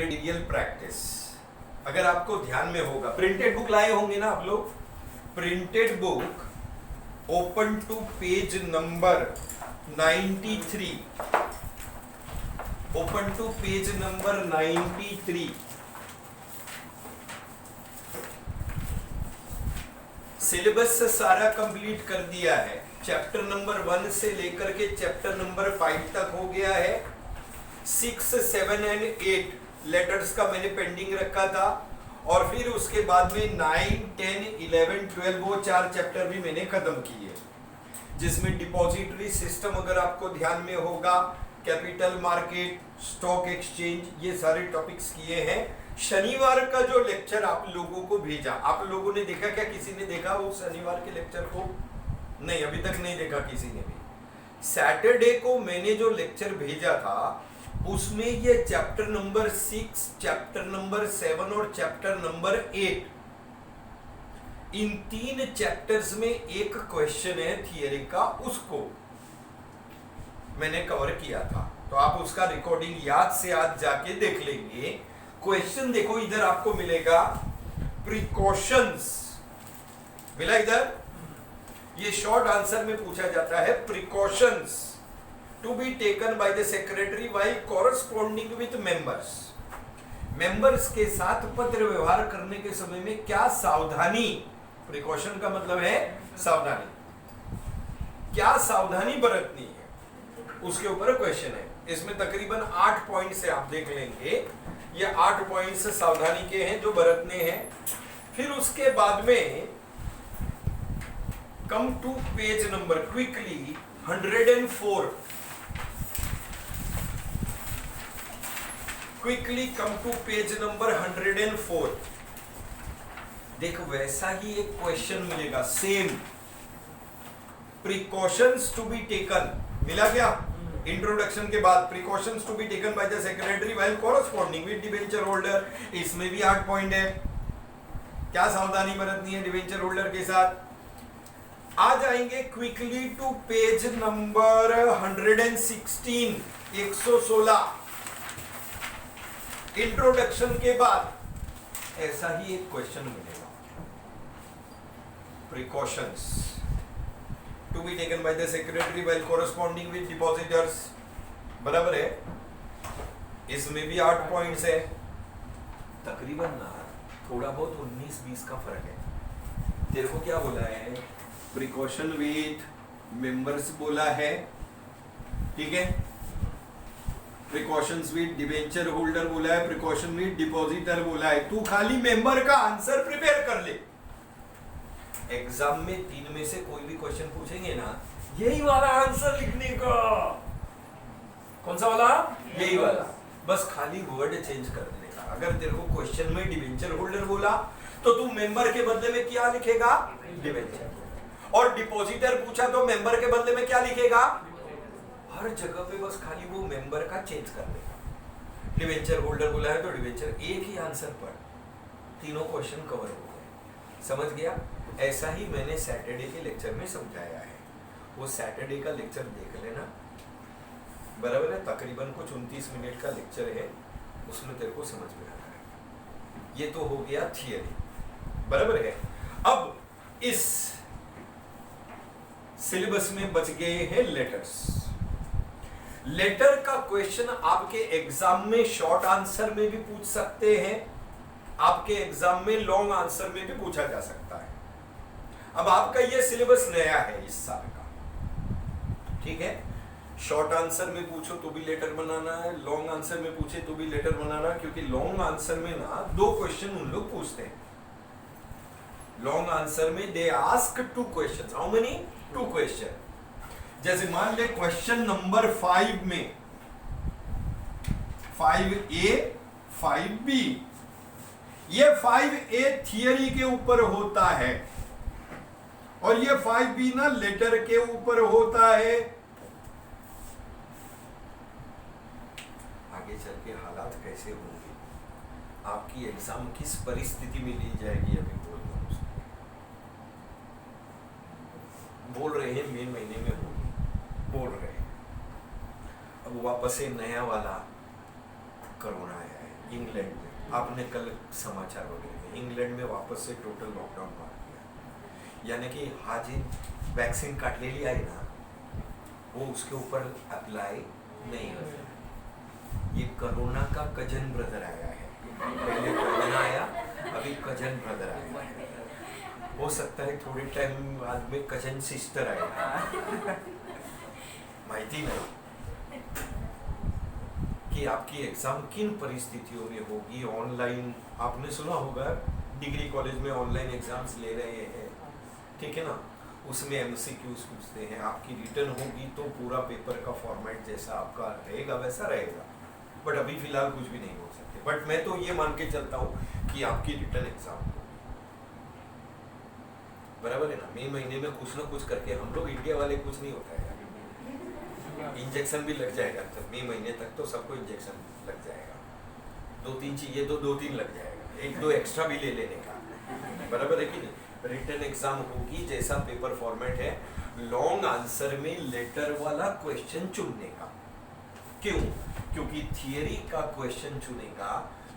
Real practice अगर आपको ध्यान में होगा, प्रिंटेड बुक लाए होंगे ना आप लोग। Printed book open to page number 93, open to page number 93। Syllabus से सारा कंप्लीट कर दिया है, चैप्टर नंबर 1 से लेकर के चैप्टर नंबर 5 तक हो गया है। 6, 7 एंड 8 लेटर्स का मैंने पेंडिंग रखा था, और फिर उसके बाद में 9, 10, 11, 12 वो 4 चैप्टर भी मैंने खत्म किए, जिसमें डिपॉजिटरी सिस्टम अगर आपको ध्यान में होगा, कैपिटल मार्केट, स्टॉक एक्सचेंज, ये सारे टॉपिक्स किए हैं। शनिवार का जो लेक्चर आप लोगों को भेजा, आप लोगों ने देखा क्या? किसी ने देखा वो शनिवार के लेक्चर को? नहीं, अभी तक नहीं देखा किसी ने भी। सैटरडे को मैंने जो लेक्चर भेजा था उसमें ये चैप्टर नंबर 6, चैप्टर नंबर 7 और चैप्टर नंबर 8, इन 3 चैप्टर्स में एक क्वेश्चन है थियरी का, उसको मैंने कवर किया था। तो आप उसका रिकॉर्डिंग याद से आज जाके देख लेंगे। क्वेश्चन देखो, इधर आपको मिलेगा प्रिकॉशंस, मिला इधर। ये शॉर्ट आंसर में पूछा जाता है, precautions to be taken by the secretary while corresponding with members. Members के साथ पत्र व्यवहार करने के समय में क्या सावधानी, प्रिकॉशन का मतलब है सावधानी, क्या सावधानी बरतनी है, उसके ऊपर क्वेश्चन है। इसमें तकरीबन 8 पॉइंट से आप देख लेंगे, ये 8 पॉइंट से सावधानी के हैं जो बरतने हैं। फिर उसके बाद में come to page number quickly 104, quickly come to page number 104। देखो वैसा ही एक क्वेश्चन मिलेगा, same, precautions to be taken, मिला क्या? इंट्रोडक्शन के बाद precautions to be taken by the secretary while corresponding with debenture holder, इसमें भी 8 पॉइंट है। क्या सावधानी बरतनी है डिबेंचर होल्डर के साथ? आ जाएंगे quickly to page number 116, 116। Introduction के बाद ऐसा ही एक क्वेश्चन मिलेगा, precautions to be taken by the secretary while corresponding with depositors, बराबर है। इसमें भी 8 पॉइंट्स है, तकरीबन ना थोड़ा बहुत 19-20 का फर्क है। तेरे को क्या बोला है? प्रिकॉशन विद मेंबर्स बोला है, ठीक है। प्रिकॉशंस विद डिबेंचर होल्डर बोला है, प्रिकॉशन विद डिपॉजिटर बोला है। तू खाली मेंबर का आंसर प्रिपेयर कर ले। एग्जाम में 3 में से कोई भी क्वेश्चन पूछेंगे ना, यही वाला आंसर लिखने का। कौन सा वाला? यही वाला, बस खाली वर्ड चेंज कर देने का। अगर तेरे को क्वेश्चन में डिबेंचर होल्डर बोला तो तू मेंबर के बदले में क्या लिखेगा? डिबेंचर। और डिपॉजिटर पूछा तो मेंबर के बदले में क्या लिखेगा? हर जगह पे बस खाली वो मेंबर का चेंज कर देगा। डिबेंचर होल्डर बोला है तो डिबेंचर, एक ही आंसर पर तीनों क्वेश्चन कवर हो गए। समझ गया? ऐसा ही मैंने सैटरडे के लेक्चर में समझाया है, वो सैटरडे का लेक्चर देख लेना, बराबर है। तकरीबन कुछ 29 मिनट का लेक्चर है, उसमें तेरे को समझ में आ रहा है। ये तो हो गया थियरी, बराबर है। अब इस सिलेबस में बच गए हैं लेटर्स। लेटर का क्वेश्चन आपके एग्जाम में शॉर्ट आंसर में भी पूछ सकते हैं, आपके एग्जाम में लॉन्ग आंसर में भी पूछा जा सकता है। अब आपका यह सिलेबस नया है इस साल का, ठीक है। शॉर्ट आंसर में पूछो तो भी लेटर बनाना है, लॉन्ग आंसर में पूछे तो भी लेटर बनाना, क्योंकि लॉन्ग आंसर में ना 2 क्वेश्चन उन लोग पूछते हैं। लॉन्ग आंसर में they ask 2 question. How many? 2 question. जैसे मान ले क्वेश्चन नंबर 5 में 5A 5B, ये 5A थियरी के ऊपर होता है और ये 5B ना लेटर के ऊपर होता है। आगे चल के हालात कैसे होंगे, आपकी एग्जाम किस परिस्थिति में ली जाएगी, अभी बोल रहे हैं मई महीने में होगी, बोल रहे हैं। अब वापस से नया वाला कोरोना आया है, इंग्लैंड में आपने कल समाचार वगैरह में इंग्लैंड में वापस से टोटल लॉकडाउन मार दिया, यानी कि हाजिर वैक्सीन काट ले लिया है ना, वो उसके ऊपर अप्लाई नहीं हो सकता। ये कोरोना का कजन ब्रदर आया है, पहले कोरोना आया, अभी कजन ब्रदर आया है, हो सकता है थोड़े टाइम बाद में कजन सिस्टर आएगा, माहिती नहीं कि आपकी एग्जाम किन परिस्थितियों में होगी। ऑनलाइन आपने सुना होगा, डिग्री कॉलेज में ऑनलाइन एग्जाम्स ले रहे हैं, ठीक है ना, उसमें एमसीक्यूज पूछते हैं, आपकी रिटर्न होगी तो पूरा पेपर का फॉर्मेट जैसा आपका रहेगा वैसा रहेगा, बट अभी फिलहाल कुछ भी नहीं हो सकते। बट मैं तो ये मान के चलता हूँ कि आपकी रिटर्न एग्जाम होगी, बराबर है ना। मई महीने में कुछ ना कुछ करके हम लोग इंडिया वाले, कुछ नहीं होता है, इंजेक्शन भी लग जाएगा, तो मई महीने तक तो सबको इंजेक्शन लग जाएगा, 2-3 चाहिए तो 2-3 लग जाएगा, 1-2 एक्स्ट्रा भी ले लेने का, बराबर है कि नहीं। रिटर्न एग्जाम होगी, जैसा पेपर फॉर्मेट है, लॉन्ग आंसर में लेटर वाला क्वेश्चन चुनने का। क्यों? क्योंकि थियरी का क्वेश्चन चुनेगा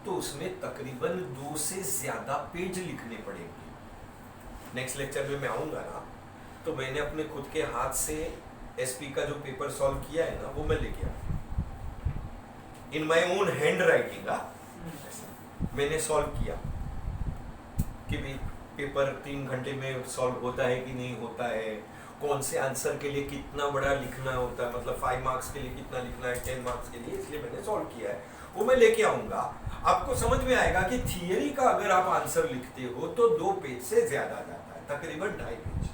तो उसमें तकरीबन 2 से ज्यादा पेज लिखने पड़ेंगे। नेक्स्ट लेक्चर में मैं आऊंगा ना, तो मैंने अपने खुद के हाथ से एसपी का जो पेपर सॉल्व किया है ना, वो मैं लेके आया in my own hand writing, मैंने सॉल्व किया कि भाई पेपर 3 घंटे में सॉल्व होता है कि नहीं होता है, कौन से आंसर के लिए कितना बड़ा लिखना होता है, मतलब 5 मार्क्स के लिए कितना लिखना है, 10 मार्क्स के लिए, इसलिए मैंने सॉल्व किया है, वो मैं लेके आऊंगा। आपको समझ में आएगा कि थियरी का अगर आप आंसर लिखते हो तो 2 पेज से ज्यादा जाता है, तकरीबन 2.5 पेज।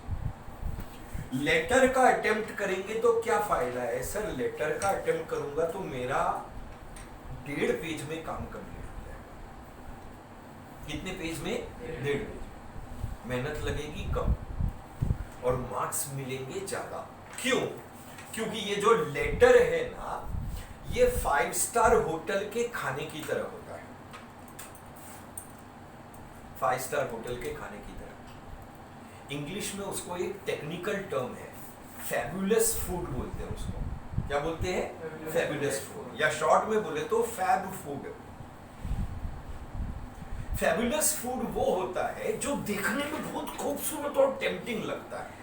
लेटर का अटेम्प्ट करेंगे तो क्या फायदा है सर, लेटर का अटेम्प्ट करूंगा तो मेरा 1.5 पेज में काम कंप्लीट हो जाएगा। कितने पेज में? 1.5 पेज। मेहनत लगेगी कम और मार्क्स मिलेंगे ज्यादा। क्यों? क्योंकि ये जो लेटर है ना, ये 5 स्टार होटल के खाने की तरह होता है, 5 स्टार होटल के खाने की तरह। इंग्लिश में उसको एक टेक्निकल टर्म है, फैबुलस फूड बोलते हैं उसको। क्या बोलते हैं? फैबुलस फूड, या शॉर्ट में बोले तो फैब फूड। फैबुलस फूड वो होता है जो देखने में बहुत खूबसूरत और टेम्पटिंग लगता है,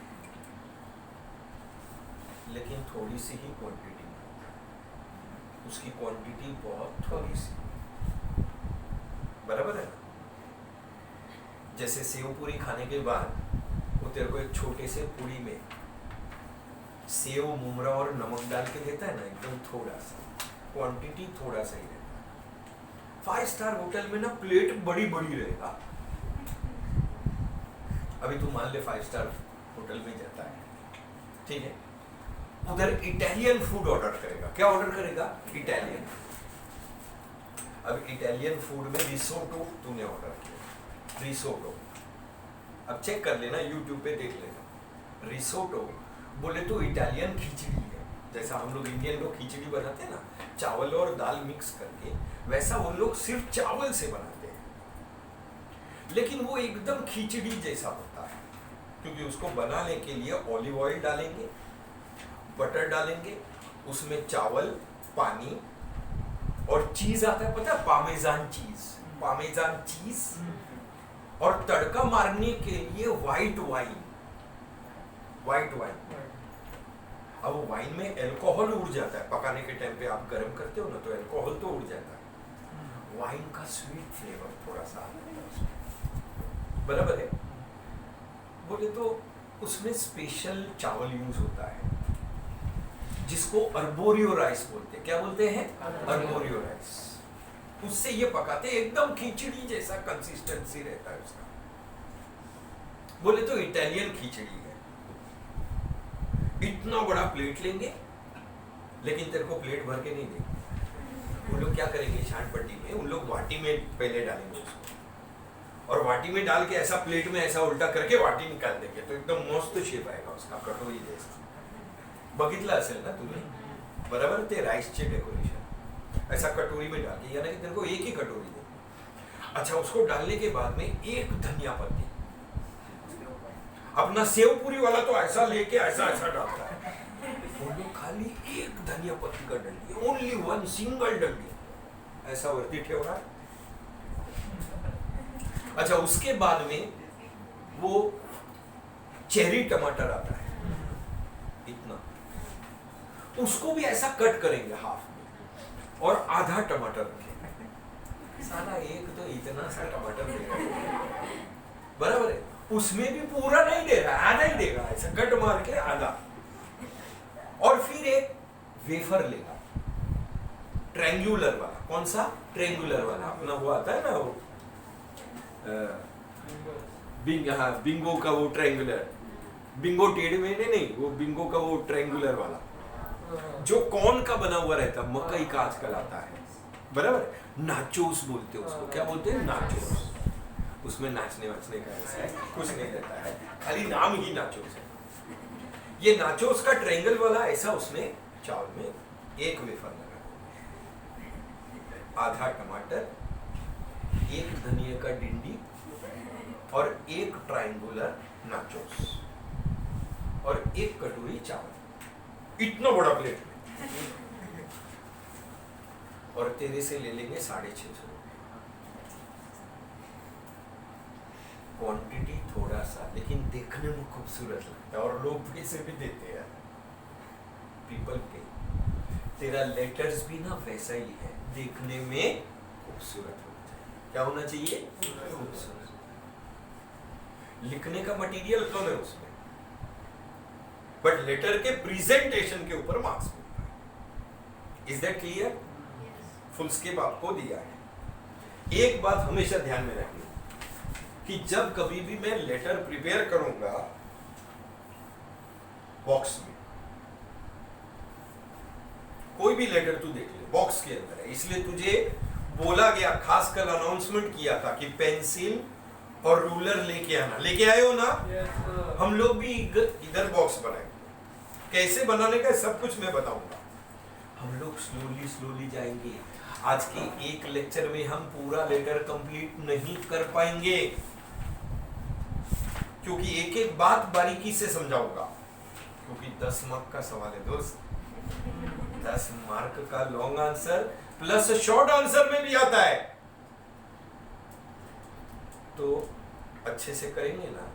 लेकिन थोड़ी सी ही क्वांटिटी में होता है, उसकी क्वांटिटी बहुत थोड़ी सी, बराबर है ना। जैसे सेव पूरी खाने के बाद वो तेरे को एक छोटे से पूरी में सेव, मुमरा और नमक डाल के देता है ना, एकदम थोड़ा सा, क्वांटिटी थोड़ा सा ही रहता है। 5 स्टार होटल में ना प्लेट बड़ी बड़ी रहेगा। अभी तू मान ले 5 स्टार होटल में जाता है, ठीक है, उधर इटालियन फूड ऑर्डर करेगा। क्या ऑर्डर करेगा? इटालियन। अब इटालियन फूड में रिसोटो तूने ऑर्डर किया, रिसोटो, अब चेक कर लेना, यूट्यूब पे देख लेना। रिसोटो बोले तो इटालियन खिचड़ी है, जैसा हम लोग इंडियन लोग खिचड़ी बनाते हैं ना, चावल और दाल मिक्स करके, वैसा वो लोग सिर्फ चावल से बनाते हैं, लेकिन वो एकदम खिचड़ी जैसा होता है, क्योंकि उसको बनाने के लिए ऑलिव ऑयल डालेंगे, बटर डालेंगे, उसमें चावल, पानी और चीज आता है, पता है, पामेजान चीज, पामेजान चीज, और तड़का मारने के लिए व्हाइट वाइन, व्हाइट वाइन। अब वाइन में अल्कोहल उड़ जाता है, पकाने के टाइम पे आप गर्म करते हो ना, तो अल्कोहल तो उड़ जाता है, वाइन का स्वीट फ्लेवर थोड़ा सा आता है उसमें, बराबर है। बोले तो उसमें स्पेशल चावल यूज होता है जिसको अर्बोरियो राइस बोलते हैं। क्या बोलते हैं? अर्बोरियो राइस। उससे ये पकाते, एकदम खिचड़ी जैसा कंसिस्टेंसी रहता है उसका। बोले तो इटालियन खिचड़ी है। इतना बड़ा प्लेट लेंगे, लेकिन तेरे को प्लेट भर के नहीं देंगे। उन लोग क्या करेंगे, छान पट्टी में उन लोग वाटी में पहले डालेंगे उसको, और वाटी में डाल के ऐसा प्लेट में ऐसा उल्टा करके वाटी निकाल देंगे, तो एकदम मस्त शेप आएगा उसका, कटोरी जैसा। बघितला असेल ना तुम्ही, बराबर, ते राइसचे डेकोरेशन ऐसा कटोरी में डाल के, यानी कि तेरे को एक ही कटोरी दे। अच्छा, उसको डालने के बाद में एक धनिया पत्ती, अपना सेव पूरी वाला तो ऐसा लेके ऐसा ऐसा डालता है, वो लोग खाली एक धनिया पत्ती का डंडी, ओनली 1 सिंगल डंडी, ऐसा वरती ठेवना। अच्छा, उसके बाद में वो चेरी टमाटर आता है इतना, उसको भी ऐसा कट करेंगे हाफ में और आधा टमाटर रखेंगे। साला एक तो इतना सा टमाटर देगा, बराबर है, उसमें भी पूरा नहीं दे रहा, आधा ही देगा, ऐसा कट मार के आधा। और फिर एक वेफर लेगा ट्रायंगुलर वाला। कौन सा? ट्रायंगुलर वाला, अपना वो आता है ना, वो बिंगो का वो ट्रायंगुलर, बिंगो टेढ़े में नहीं, वो बिंगो का वो ट्रायंगुलर वाला जो कौन का बना हुआ रहता, मकई का आजकल आता है, बराबर। नाचोस बोलते हैं उसको। क्या बोलते हैं? नाचोस। उसमें नाचने वाचने का ऐसा है कुछ नहीं रहता है, खाली नाम ही नाचोस है। ये नाचोस का ट्रायंगल वाला ऐसा, उसमें चावल में एक वेफर लगा, आधा टमाटर, एक धनिया का डिंडी और एक ट्रायंगुलर नाचोस और एक कटोरी चावल, इतना बड़ा प्लेट में। और तेरे से ले लेंगे 650 रुपए। क्वांटिटी थोड़ा सा, लेकिन देखने में खूबसूरत लगता है और लोग पैसे भी देते हैं। पीपल पे। तेरा लेटर्स भी ना वैसा ही है, देखने में खूबसूरत होना चाहिए। क्या होना चाहिए? खूबसूरत। लिखने का मटेरियल कम है उसमें, बट लेटर के प्रेजेंटेशन के ऊपर मार्क्स मिलता है। Is that clear? Foolscap आपको दिया है। एक बात हमेशा ध्यान में रखनी कि जब कभी भी मैं लेटर प्रिपेयर करूंगा बॉक्स में, कोई भी लेटर तू देख ले, बॉक्स के अंदर है, इसलिए तुझे बोला गया, खासकर अनाउंसमेंट किया था कि पेंसिल और रूलर लेके आना। लेके आए हो ना? yes, हम लोग भी इधर बॉक्स बनाएंगे। कैसे बनाने का सब कुछ मैं बताऊंगा। हम लोग स्लोली स्लोली जाएंगे। आज के एक लेक्चर में हम पूरा लेटर कंप्लीट नहीं कर पाएंगे, क्योंकि एक एक बात बारीकी से समझाऊंगा, क्योंकि 10 मार्क का सवाल है दोस्त। 10 मार्क का long answer plus short answer में भी आता है, तो अच्छे से करेंगे ना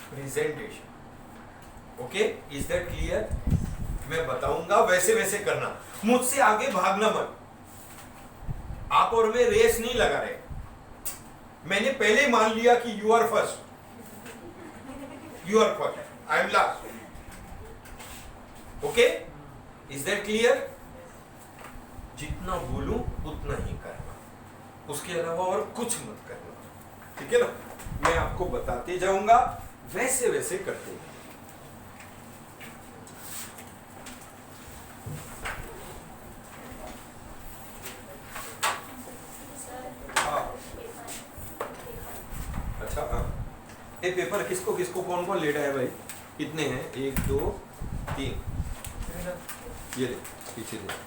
presentation. Okay, is that clear? मैं बताऊंगा, वैसे वैसे करना, मुझसे आगे भागना मत। आप और मैं रेस नहीं लगा रहे। मैंने पहले मान लिया कि you are first, I am last. Okay, is that clear? जितना बोलूं उतना ही करना, उसके अलावा और कुछ मत करना, ठीक है ना? मैं आपको बताते जाऊंगा, वैसे वैसे करते जाऊंगा। अच्छा, हाँ, ये पेपर किसको किसको कौन कौन लेटा है भाई? कितने हैं? 1 2 3, ये ले पीछे दे।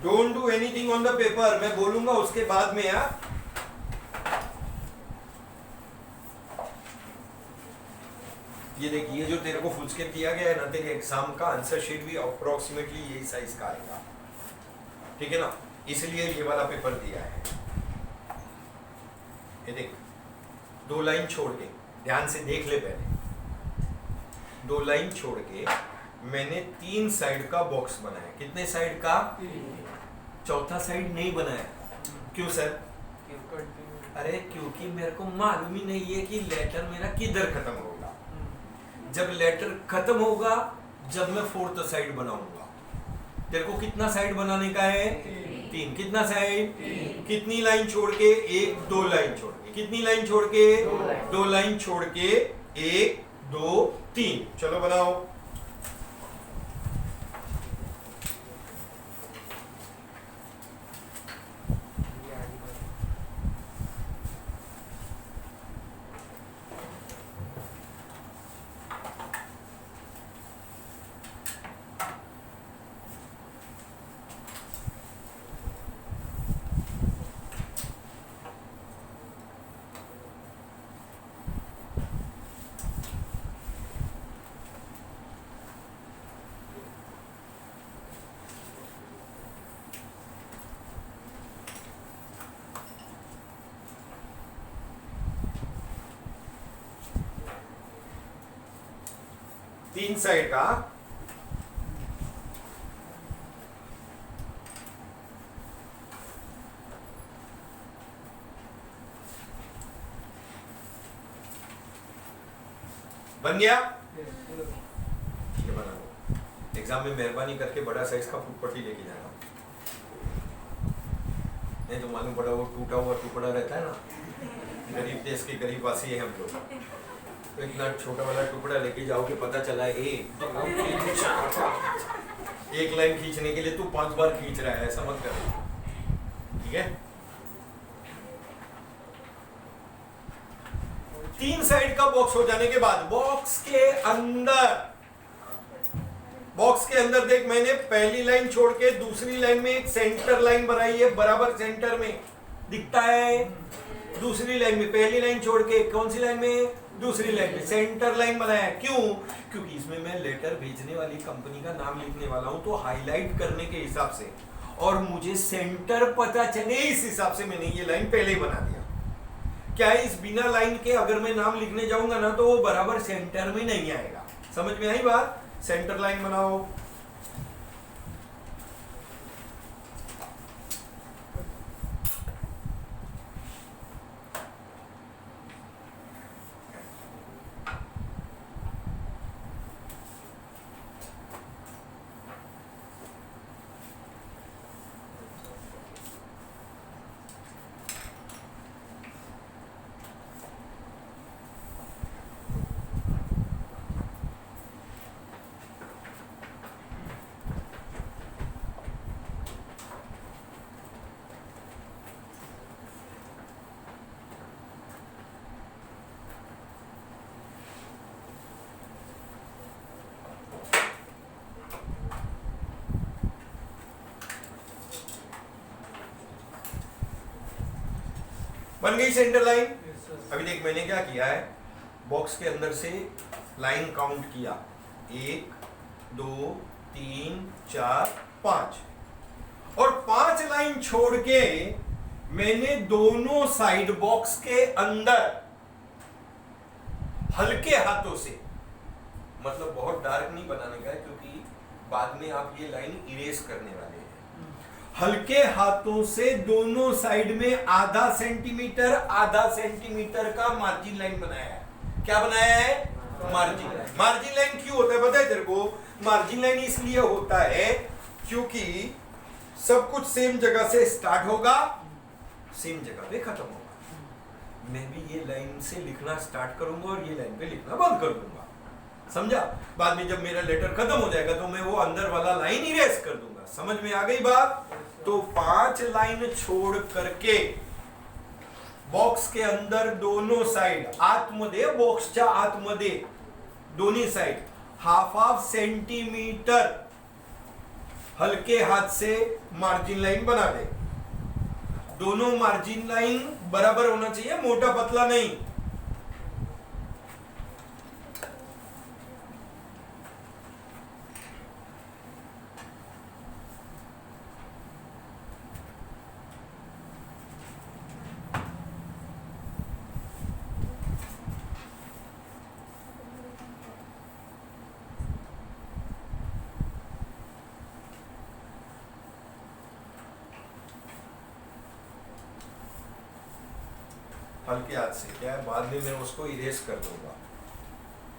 Don't do anything on the paper, मैं बोलूंगा उसके बाद में। यार ये देखिए, ये जो तेरे को फुल स्केप दिया गया है ना, तेरे एग्जाम का आंसर शीट भी अप्रोक्सीमेटली यही साइज का आएगा, ठीक है ना? इसलिए ये वाला पेपर दिया है। ये देख, 2 लाइन छोड़ के, ध्यान से देख ले पहले। 2 लाइन छोड़ के मैंने 3 साइड का बॉक्स बनाया। कितने साइड का? 4था साइड नहीं बनाया। क्यों सर? अरे क्योंकि मेरे को मालूम ही नहीं है कि लेटर मेरा किधर खत्म होगा। जब लेटर खत्म होगा, जब मैं 4th साइड बनाऊंगा। तेरे को कितना साइड बनाने का है? 3। कितना साइड? कितनी लाइन छोड़ के? 1 2 लाइन छोड़ के। कितनी लाइन छोड़ के? 2 लाइन छोड़ के 1 2 3। चलो बनाओ। तीन साइड का बन गया। ये बना लो। एग्जाम में मेहरबानी करके बड़ा साइज का फुटपट्टी लेके जाना, नहीं तो मालूम पड़ा वो टूटा हुआ टुकड़ा रहता है ना, गरीब देश के गरीब वासी है हम लोग, तो इतना छोटा वाला टुकड़ा लेके जाओगे, पता चला एक लाइन खींचने के लिए तू 5 बार खींच रहा है, ऐसा मत कर। ठीक है, तीन साइड का बॉक्स हो जाने के बाद बॉक्स के अंदर देख, मैंने पहली लाइन छोड़ के दूसरी लाइन में एक सेंटर लाइन बनाई है, बराबर सेंटर में दिखता है। दूसरी लाइन में पहली लाइन छोड़ के कौन सी लाइन में, दूसरी लाइन में सेंटर लाइन बनाया। क्यों? क्योंकि इसमें मैं लेटर भेजने वाली कंपनी का नाम लिखने वाला हूं, तो हाईलाइट करने के हिसाब से और मुझे सेंटर पता चले इस हिसाब से मैंने ये लाइन पहले ही बना दिया। क्या इस बिना लाइन के अगर मैं नाम लिखने जाऊंगा ना तो वो बराबर सेंटर में नहीं आएगा। समझ में आई बात? सेंटर लाइन बनाओ। बन गई सेंटर लाइन। अभी देख मैंने क्या किया है, बॉक्स के अंदर से लाइन काउंट किया, 1 2 3 4 5, और 5 लाइन छोड़ के मैंने दोनों साइड बॉक्स के अंदर हल्के हाथों से, मतलब बहुत डार्क नहीं बनाने का है क्योंकि बाद में आप ये लाइन इरेज करने वाले हैं, हल्के हाथों से दोनों साइड में आधा सेंटीमीटर का मार्जिन लाइन बनाया है। क्या बनाया है? Margin line. मार्जिन लाइन क्यों होता है पता है तेरे को? मार्जिन लाइन इसलिए होता है क्योंकि सब कुछ सेम जगह से स्टार्ट होगा, सेम जगह पे खत्म होगा। मैं भी ये लाइन से लिखना स्टार्ट करूंगा और ये लाइन पे लिखना बंद कर दूंगा, समझा? बाद में जब मेरा लेटर खत्म हो जाएगा तो मैं वो अंदर वाला लाइन इरेज कर दूंगा। समझ में आ गई बात? तो 5 लाइन छोड़ करके बॉक्स के अंदर दोनों साइड आतमध्ये, बॉक्सच्या आतमध्ये दोन्ही साइड हाफ सेंटीमीटर हल्के हाथ से मार्जिन लाइन बना दे। दोनों मार्जिन लाइन बराबर होना चाहिए, मोटा पतला नहीं। हल्के हाथ से क्या है, बाद में मैं उसको इरेज कर दूंगा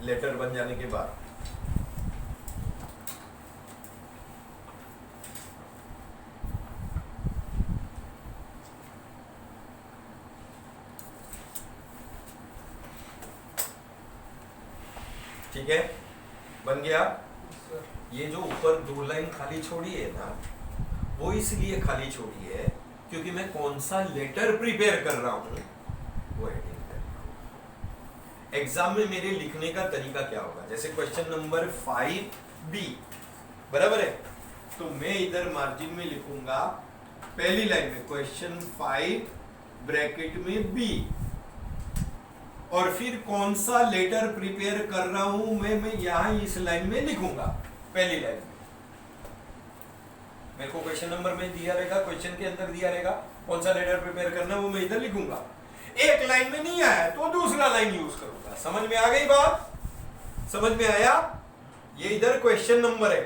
लेटर बन जाने के बाद। ठीक है, बन गया। ये जो ऊपर 2 लाइन खाली छोड़ी है ना, वो इसलिए खाली छोड़ी है क्योंकि मैं कौन सा लेटर प्रिपेयर कर रहा हूं वो हेडिंग कर। एग्जाम में मेरे लिखने का तरीका क्या होगा? जैसे क्वेश्चन नंबर 5B बराबर है, तो मैं इधर मार्जिन में लिखूंगा पहली लाइन में क्वेश्चन 5 ब्रैकेट में B, और फिर कौन सा लेटर प्रिपेयर कर रहा हूं मैं यहां इस लाइन में लिखूंगा पहली लाइन में। मेरे को क्वेश्चन नंबर में दिया रहेगा, क्वेश्चन के अंदर दिया रहेगा कौन सा लेटर प्रिपेयर करना है, वो मैं इधर लिखूंगा। एक लाइन में नहीं आया तो दूसरा लाइन यूज करूंगा। समझ में आ गई बात? समझ में आया? ये इधर क्वेश्चन नंबर है,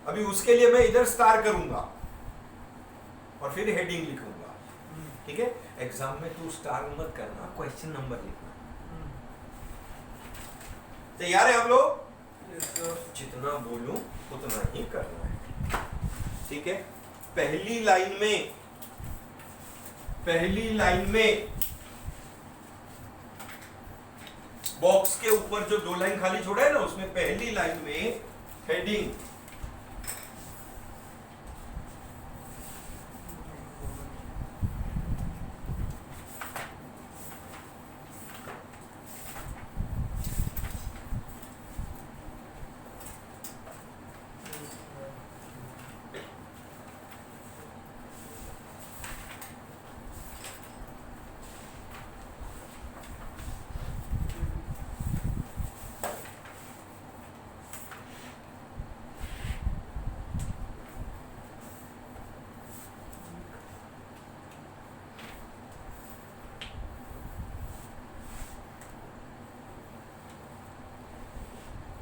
अभी उसके लिए मैं इधर स्टार करूंगा और फिर हेडिंग लिखूंगा। ठीक है, एग्जाम में तू स्टार मत करना, क्वेश्चन नंबर लिखना। तैयार है हम लोग? जितना बोलूं उतना ही करना है। ठीक है, पहली लाइन में बॉक्स के ऊपर जो 2 लाइन खाली छोड़ा है ना, उसमें पहली लाइन में हेडिंग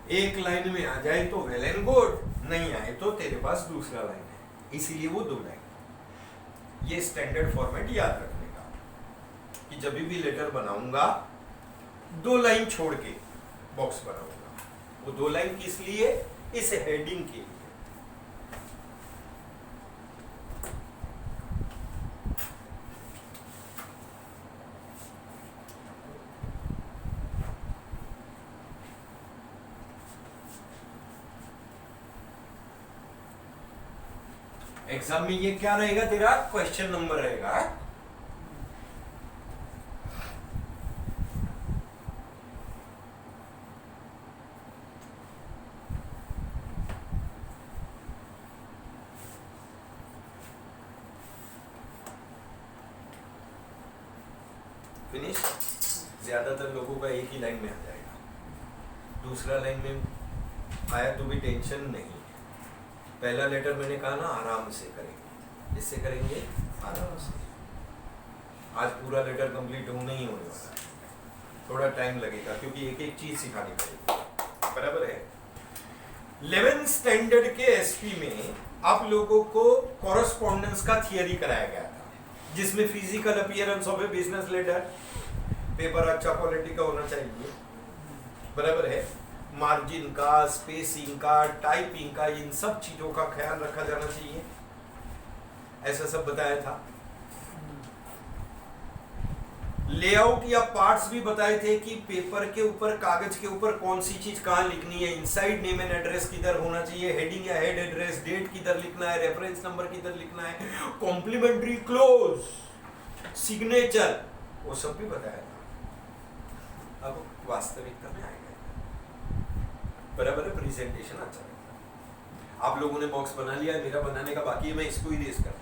एक लाइन में आ जाए तो वेल एंड गुड, नहीं आए तो तेरे पास दूसरा लाइन है, इसीलिए वो 2 लाइन। ये स्टैंडर्ड फॉर्मेट याद रखने का कि जब भी लेटर बनाऊंगा 2 लाइन छोड़ के बॉक्स बनाऊंगा। वो 2 लाइन किस लिए? इस हेडिंग के लिए। एग्जाम में ये क्या रहेगा तेरा? क्वेश्चन नंबर रहेगा। फिनिश। ज्यादातर लोगों का एक ही लाइन में आ जाएगा, दूसरा लाइन में आया तो भी टेंशन नहीं। पहला लेटर मैंने कहा ना, आराम से करेंगे। इससे करेंगे आराम से। आज पूरा लेटर कंप्लीट होने ही होने वाला है, थोड़ा टाइम लगेगा क्योंकि एक एक चीज सिखानी पड़ेगी। बराबर है? 11th स्टैंडर्ड के एसपी में आप लोगों को कॉरेस्पॉन्डेंस का थियरी कराया गया था, जिसमें physical appearance of a business letter, paper अच्छा क्वालिटी का होना चाहिए। बराबर है? मार्जिन का, स्पेसिंग का, टाइपिंग का, इन सब चीजों का ख्याल रखा जाना चाहिए, ऐसा सब बताया था। लेआउट या पार्ट्स भी बताए थे कि पेपर के ऊपर, कागज के ऊपर कौन सी चीज कहां लिखनी है। इनसाइड नेम एंड एड्रेस किधर होना चाहिए, हेडिंग या हेड एड्रेस, डेट किधर लिखना है, रेफरेंस नंबर किधर लिखना है, कॉम्प्लीमेंट्री क्लोज, सिग्नेचर, वो सब भी बताया था। अब वास्तविकता में आएगा। बराबर है? प्रेजेंटेशन अच्छा लगता। आप लोगों ने बॉक्स बना लिया, मेरा बनाने का बाकी है, मैं इसको इरेज करता हूँ।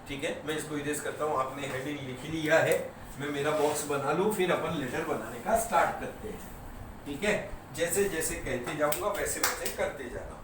ठीक है, मैं इसको इरेज करता हूँ। आपने हेडिंग लिख लिया है, मैं मेरा बॉक्स बना लूँ, फिर अपन लेटर बनाने का स्टार्ट करते हैं। ठीक है, जैसे जैसे कहते जाऊंगा वैसे वैसे करते जाना।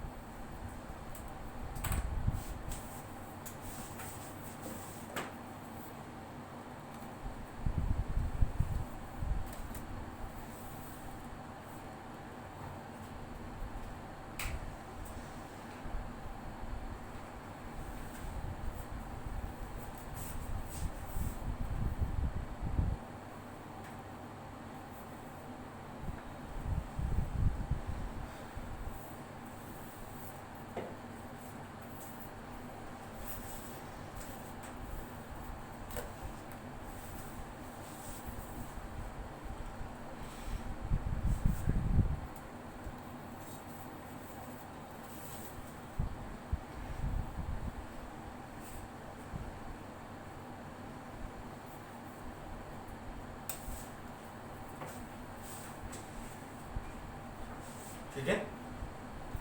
ठीक है,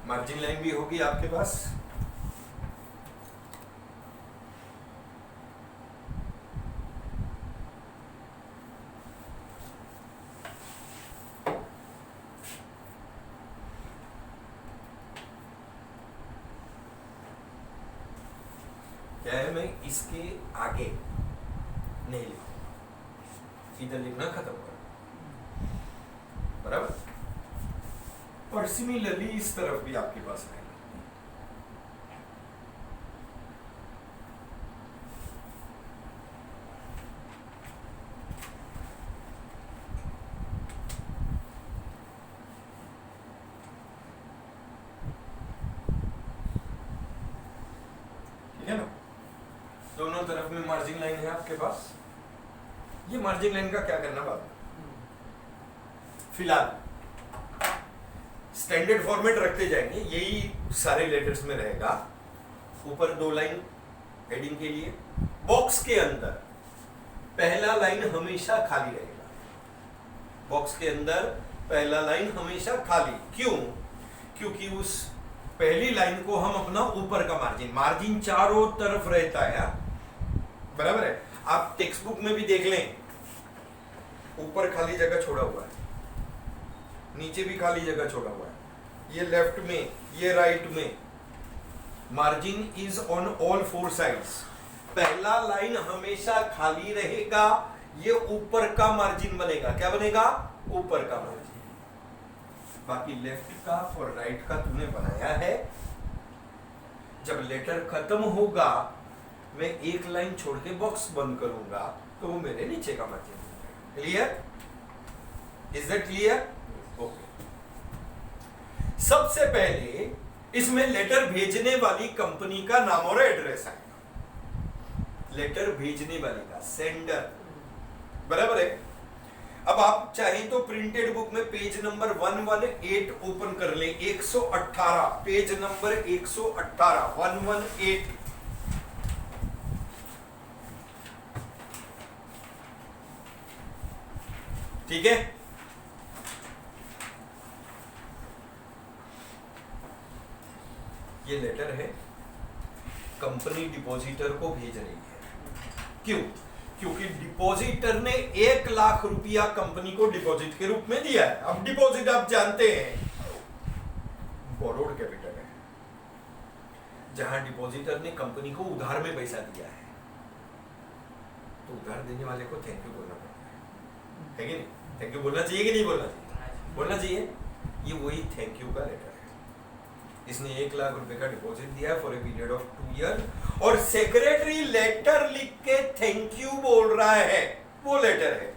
मार्जिन लाइन भी होगी आपके पास। क्या है, मैं इसके आगे नहीं लिखूंगा, इधर लिखना खत्म कर। बराबर? और सिमिलरली इस तरफ भी आपके पास रहेगा। ठीक है ना, दोनों तरफ में मार्जिन लाइन है आपके पास। ये मार्जिन लाइन का क्या करना बाद में, फिलहाल स्टैंडर्ड फॉर्मेट रखते जाएंगे, यही सारे लेटर्स में रहेगा। ऊपर 2 लाइन हेडिंग के लिए, बॉक्स के अंदर पहला लाइन हमेशा खाली रहेगा। बॉक्स के अंदर पहला लाइन हमेशा खाली, क्यों? क्योंकि उस पहली लाइन को हम अपना ऊपर का मार्जिन चारों तरफ रहता है, बराबर है। आप टेक्स्ट बुक में भी देख लें, ऊपर खाली जगह छोड़ा हुआ है, नीचे भी खाली जगह छोड़ा हुआ है, ये लेफ्ट में, ये राइट में, margin is on all 4 sides. पहला लाइन हमेशा खाली रहेगा, ये ऊपर का मार्जिन बनेगा। क्या बनेगा? ऊपर का मार्जिन। बाकी लेफ्ट का और राइट का तूने बनाया है। जब लेटर खत्म होगा, मैं एक लाइन छोड़ के बॉक्स बंद करूंगा, तो वो मेरे नीचे का मार्जिन बनेगा। Clear? Is that clear? Okay. सबसे पहले इसमें लेटर भेजने वाली कंपनी का नाम और एड्रेस आएगा। लेटर भेजने वाली का, सेंडर, बराबर है। अब आप चाहें तो प्रिंटेड बुक में पेज नंबर 118 ओपन कर ले। 118, पेज नंबर 118, 118। ठीक है, ये लेटर है, कंपनी डिपॉजिटर को भेज रही है। क्यों? क्योंकि डिपॉजिटर ने 1 लाख रुपया कंपनी को डिपॉजिट के रूप में दिया है। अब डिपॉजिट आप जानते हैं बोरोड कैपिटल है, जहां डिपॉजिटर ने कंपनी को उधार में पैसा दिया है, तो उधार देने वाले को थैंक यू बोलना पड़ता है कि नहीं? थैंक यू बोलना चाहिए कि नहीं बोलना चाहिए? बोलना चाहिए। ये वही थैंक यू का लेटर है। इसने 1 लाख रुपए का डिपॉजिट दिया for a period of 2 year, और सेक्रेटरी लेटर लिख के थैंक यू बोल रहा है, वो लेटर है।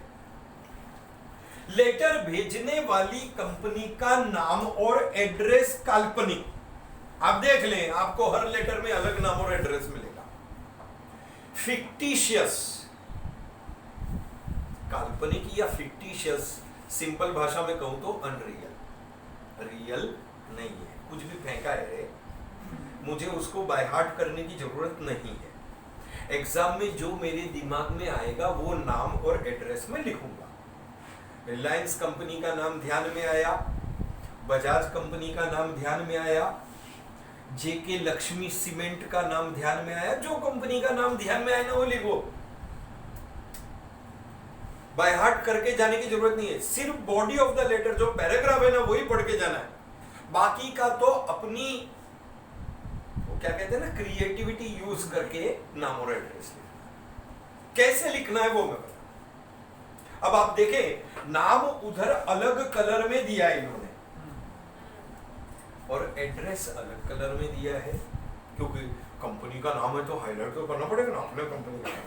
लेटर भेजने वाली कंपनी का नाम और एड्रेस काल्पनिक। आप देख लें, आपको हर लेटर में अलग नाम और एड्रेस मिलेगा। फिक्टिशियस, काल्पनिक या फिक्टिशियस, सिंपल भाषा में कहूं तो अनरियल, रियल नहीं है। कुछ भी फेंका है, मुझे उसको बाय हार्ट करने की जरूरत नहीं है। एग्जाम में जो मेरे दिमाग में आएगा वो नाम और एड्रेस में लिखूंगा। रिलायंस कंपनी का नाम ध्यान में आया, बजाज कंपनी का नाम ध्यान में आया, जेके लक्ष्मी सीमेंट का नाम ध्यान में आया। जो कंपनी का नाम ध्यान में आया ना वो लिखो, बाय हार्ट करके जाने की जरूरत नहीं है। सिर्फ बॉडी ऑफ द लेटर, जो पैराग्राफ है ना, वही पढ़ के जाना है। बाकी का तो अपनी, वो क्या कहते हैं ना, क्रिएटिविटी यूज करके नाम और एड्रेस लिखना। कैसे लिखना है वो मैं बता। अब आप देखें, नाम उधर अलग कलर में दिया है इन्होंने, और एड्रेस अलग कलर में दिया है, क्योंकि कंपनी का नाम है तो हाईलाइट तो करना पड़ेगा ना अपने कंपनी का नाम।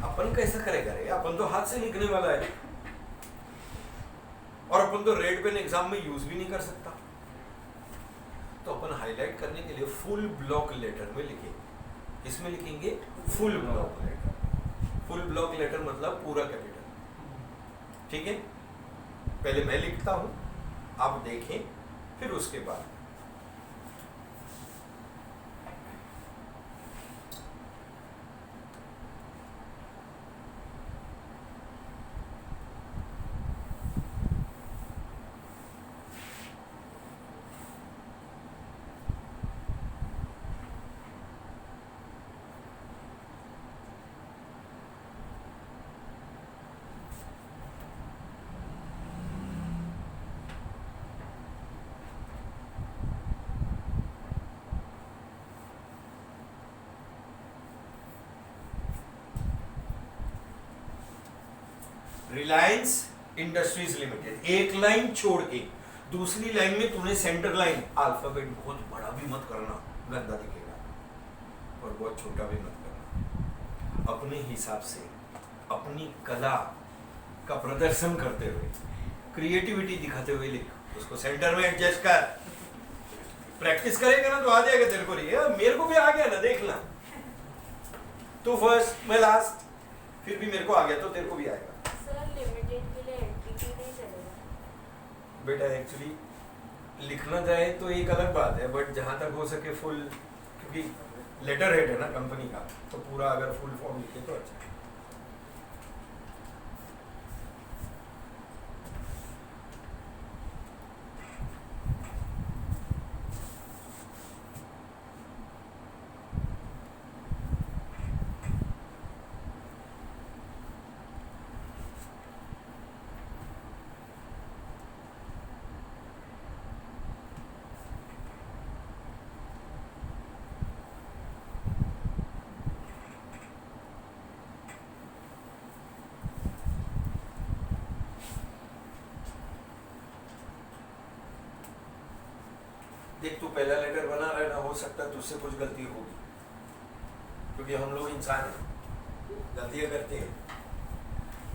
अपन कैसे करेगा रे? अपन तो हाथ से लिखने वाला है, और अपन तो रेड पेन एग्जाम में यूज भी नहीं कर सकता। तो अपन हाईलाइट करने के लिए फुल ब्लॉक लेटर में लिखेंगे। किसमें लिखेंगे? Full block letter. Full block letter मतलब पूरा कैपिटल। ठीक है, पहले मैं लिखता हूं, आप देखें, फिर उसके बाद रिलायंस इंडस्ट्रीज लिमिटेड, एक लाइन छोड़ के दूसरी लाइन में तूने सेंटर लाइन अल्फाबेट बहुत बड़ा भी मत करना, गंदा दिखेगा, और बहुत छोटा भी मत करना। अपने हिसाब से अपनी कला का प्रदर्शन करते हुए, क्रिएटिविटी दिखाते हुए लिख, उसको सेंटर में एडजस्ट कर। प्रैक्टिस करेगा ना तो आ जाएगा तेरे को। मेरे को भी आ गया ना, देखना तू फर्स्ट मैं लास्ट, फिर भी मेरे को आ गया तो तेरे को भी आएगा। सर लिमिटेड के लिए एंटिटी नहीं चलेगा बेटा? एक्चुअली लिखना जाए तो एक अलग बात है, बट जहां तक हो सके फुल, क्योंकि लेटर हेड है ना कंपनी का, तो पूरा अगर फुल फॉर्म लिखे तो अच्छा है। देख तू पहला लेटर बना रहा है ना, हो सकता है तुझसे कुछ गलती होगी, क्योंकि हम लोग इंसान हैं, गलतियां करते हैं,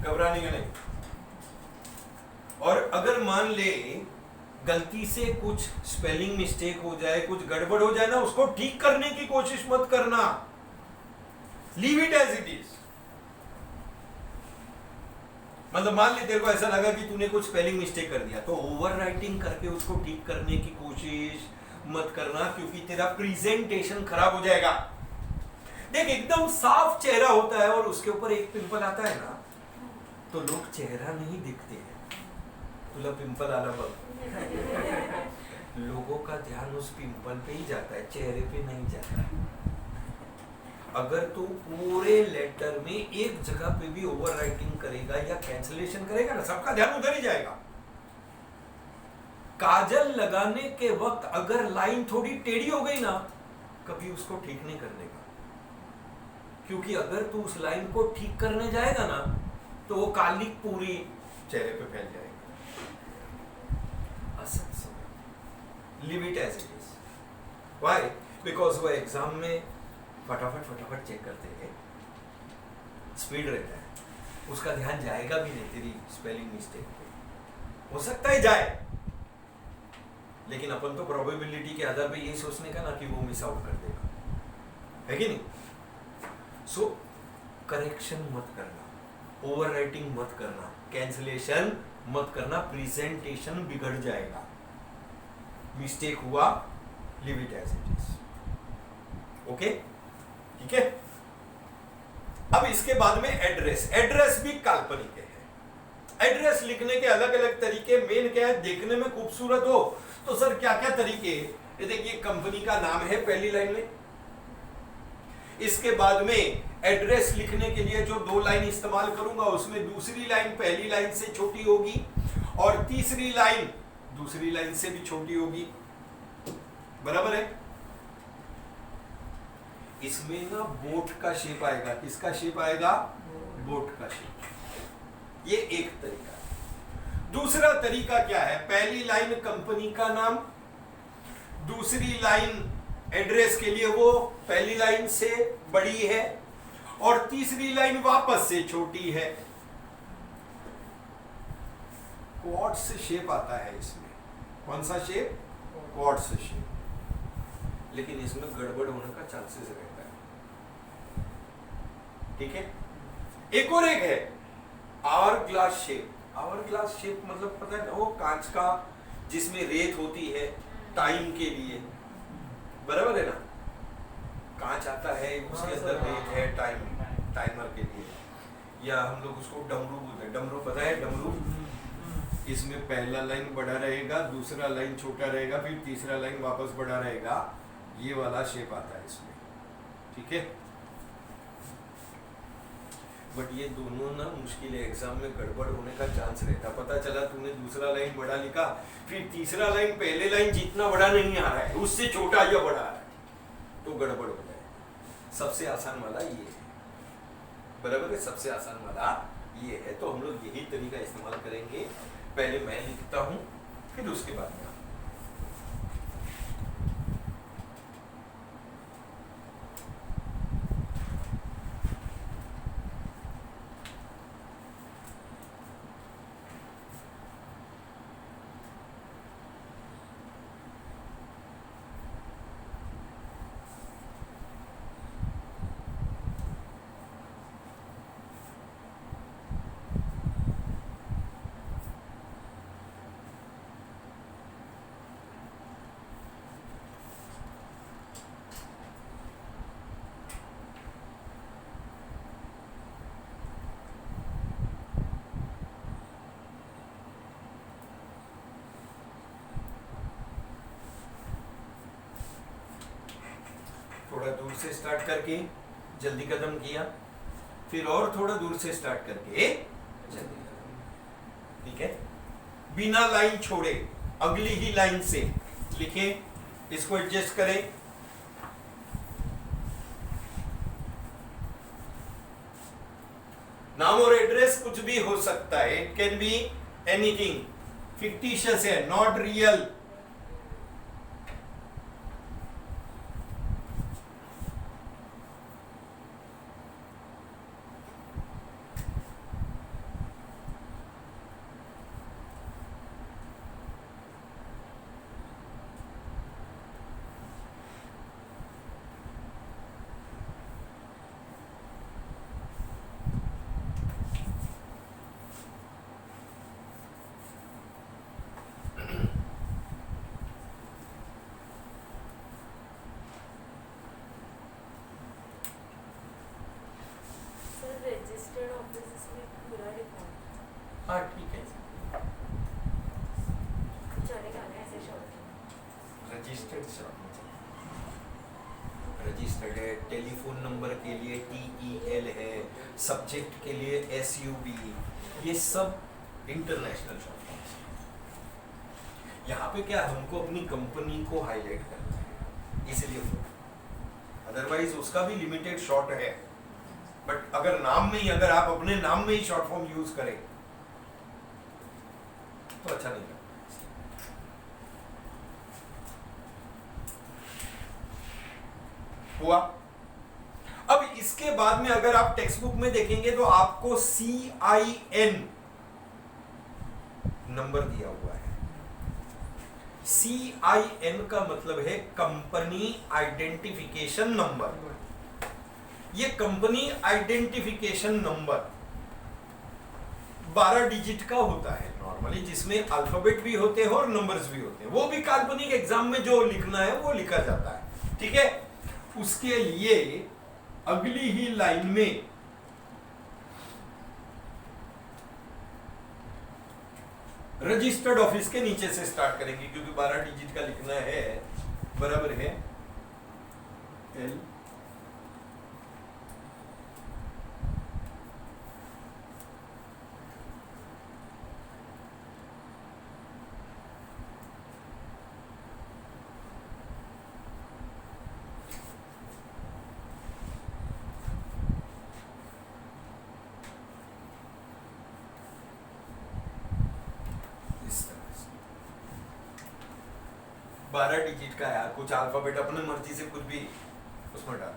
घबराने का नहीं। और अगर मान ले गलती से कुछ स्पेलिंग मिस्टेक हो जाए, कुछ गड़बड़ हो जाए ना, उसको ठीक करने की कोशिश मत करना, leave it as it is. मतलब मान ले तेरे को ऐसा लगा कि तूने कुछ स्पेलिंग मिस्टेक कर दिया, तो ओवर राइटिंग करके उसको ठीक करने की कोशिश मत करना, क्योंकि तेरा प्रेजेंटेशन खराब हो जाएगा। देख एकदम साफ चेहरा होता है और उसके ऊपर एक पिंपल आता है ना, तो लोग चेहरा नहीं दिखते हैं, तुला पिंपल आला बघ, लोगों का ध्यान उस पिंपल पे ही जाता है, चेहरे पे नहीं जाता। अगर तू पूरे लेटर में एक जगह पे भी ओवर राइटिंग करेगा या कैंसलेशन करेगा ना, सबका ध्यान उधर ही जाएगा। काजल लगाने के वक्त अगर लाइन थोड़ी टेढ़ी हो गई ना, कभी उसको ठीक नहीं करने का, क्योंकि अगर तू उस लाइन को ठीक करने जाएगा ना, तो वो काली पूरी चेहरे पे फैल जाएगी। Leave it as it is. Why? Because वो एग्जाम में फटाफट चेक करते हैं, स्पीड रहता है, उसका ध्यान जाएगा भी नहीं तेरी स्पेलिंग मिस्टेक पे। हो सकता है जाए, लेकिन अपन तो प्रोबेबिलिटी के आधार पे यही सोचने का ना कि वो मिस आउट कर देगा, है कि नहीं? सो करेक्शन मत करना, ओवर राइटिंग मत करना, कैंसलेशन मत करना, प्रेजेंटेशन बिगड़ जाएगा। मिस्टेक हुआ, leave it as it is. Okay, ठीक है। अब इसके बाद में एड्रेस। एड्रेस भी काल्पनिक है। एड्रेस लिखने के अलग अलग तरीके। मेन क्या है, देखने में खूबसूरत हो तो सर क्या क्या तरीके। ये देखिए कंपनी का नाम है पहली लाइन में, इसके बाद में एड्रेस लिखने के लिए जो 2 लाइन इस्तेमाल करूंगा, उसमें दूसरी लाइन पहली लाइन से छोटी होगी और तीसरी लाइन दूसरी लाइन से भी छोटी होगी, बराबर है। इसमें ना बोट का शेप आएगा। किसका शेप आएगा? बोट का शेप। ये एक तरीका है। दूसरा तरीका क्या है, पहली लाइन कंपनी का नाम, दूसरी लाइन एड्रेस के लिए वो पहली लाइन से बड़ी है और तीसरी लाइन वापस से छोटी है। क्वार्ट्स शेप आता है इसमें। कौन सा शेप? Quartz shape. लेकिन इसमें गड़बड़ होने का चांसेस रहता है, ठीक है। एक और एक है hourglass shape. Hourglass shape मतलब पता है ना, वो कांच का जिसमें रेत होती है टाइम के लिए, बराबर है ना। कांच आता है, उसके अंदर रेत है टाइमर के लिए, या हम लोग उसको डमरू बोलते हैं। डमरू पता है? डमरू। इसमें पहला लाइन बड़ा रहेगा, दूसरा लाइन छोटा रहेगा, फिर तीसरा लाइन वापस बड़ा रहेगा। ये वाला शेप आता है इसमें, ठीक है। बट ये दोनों ना मुश्किल है, एग्जाम में गड़बड़ होने का चांस रहता। पता चला तूने दूसरा लाइन बड़ा लिखा, फिर तीसरा लाइन पहले लाइन जितना बड़ा नहीं आ रहा है, उससे छोटा या बड़ा आ रहा है, तो गड़बड़ हो जाए। सबसे आसान वाला ये है, बराबर है। सबसे आसान वाला ये है, तो हम लोग यही तरीका इस्तेमाल करेंगे। पहले मैं लिखता हूं, फिर उसके बाद में थोड़ा दूर से स्टार्ट करके जल्दी कदम किया, फिर और थोड़ा दूर से स्टार्ट करके जल्दी कदम। ठीक है, बिना लाइन छोड़े अगली ही लाइन से लिखें, इसको एडजस्ट करें। नाम और एड्रेस कुछ भी हो सकता है, it can be anything, fictitious है, not real. Sir registered office में पूरा लिखा है, हाँ ठीक है, चलेगा ना ऐसे शॉर्ट में? रजिस्टर्ड रजिस्टर्ड है, टेलीफोन नंबर के लिए TEL है, सब्जेक्ट के लिए SUB, ये सब इंटरनेशनल शॉर्ट फॉर्म्स हैं। यहाँ पे क्या हमको अपनी कंपनी को हाईलाइट करना है, इसलिए अदरवाइज उसका भी लिमिटेड शॉर्ट है, बट अगर नाम में ही, अगर आप अपने नाम में ही शॉर्ट फॉर्म यूज करें तो अच्छा नहीं लगता। हुआ। अब इसके बाद में अगर आप टेक्स्ट बुक में देखेंगे तो आपको CIN नंबर दिया हुआ है। CIN का मतलब है कंपनी आइडेंटिफिकेशन नंबर। ये कंपनी आइडेंटिफिकेशन नंबर 12 डिजिट का होता है नॉर्मली, जिसमें अल्फाबेट भी होते हैं और नंबर्स भी होते हैं। वो भी काल्पनिक एग्जाम में जो लिखना है वो लिखा जाता है, ठीक है। उसके लिए अगली ही लाइन में रजिस्टर्ड ऑफिस के नीचे से स्टार्ट करेंगे, क्योंकि 12 डिजिट का लिखना है। बराबर है L इस तरह से 12 डिजिट का यार, कुछ अल्फाबेट अपने मर्जी से कुछ भी उसमें डाल।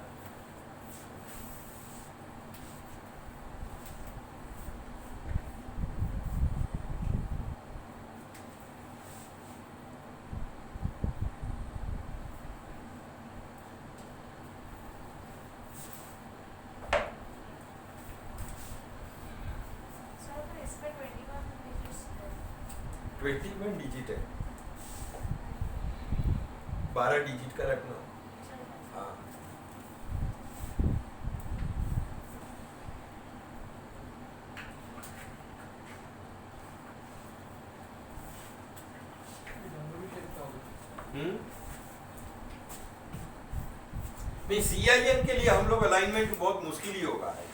सर तो इसमें 21 डिजिट्स है। 21 डिजिट है, 12 डिजिट का रखना। चलेगा। हाँ, नहीं CIN के लिए हम लोग अलाइनमेंट बहुत मुश्किल ही होगा एक्चुअली।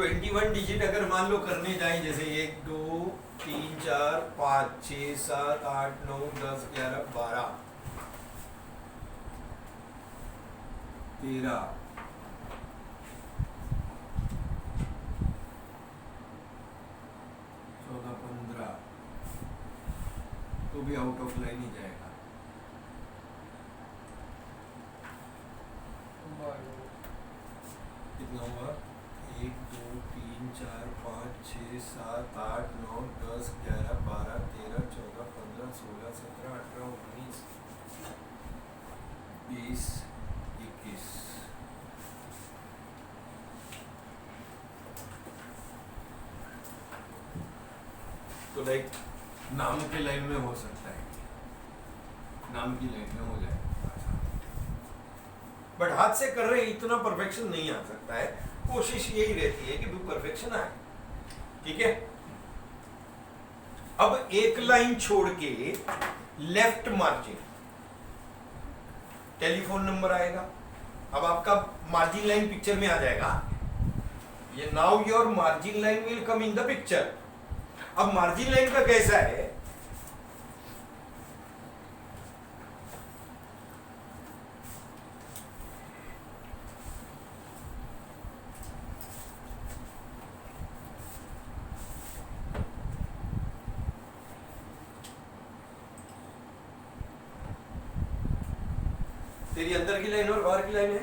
21 डिजिट अगर मान लो करने जाए, जैसे 1 2 3 4 5 6 7 8 9 10 11 12 13 14 15 भी आउट ऑफ लाइन ही जाएगा। कितना हुआ? 1 2 3 4 5 6 7 8 9 10 11 12 13 14 15 16 17 18 19 20 21। तो लाइक नाम के लाइन में हो सकता है, नाम की लाइन में हो जाएगा, बट हाथ से कर रहे इतना परफेक्शन नहीं आ सकता है। कोशिश यही रहती है कि परफेक्शन आए। ठीक है, अब एक लाइन छोड़ के लेफ्ट मार्जिन टेलीफोन नंबर आएगा। अब आपका मार्जिन लाइन पिक्चर में आ जाएगा। ये now your margin line will come in the picture. अब मार्जिन लाइन का कैसा है? तेरी अंदर की लाइन और बाहर की लाइन है,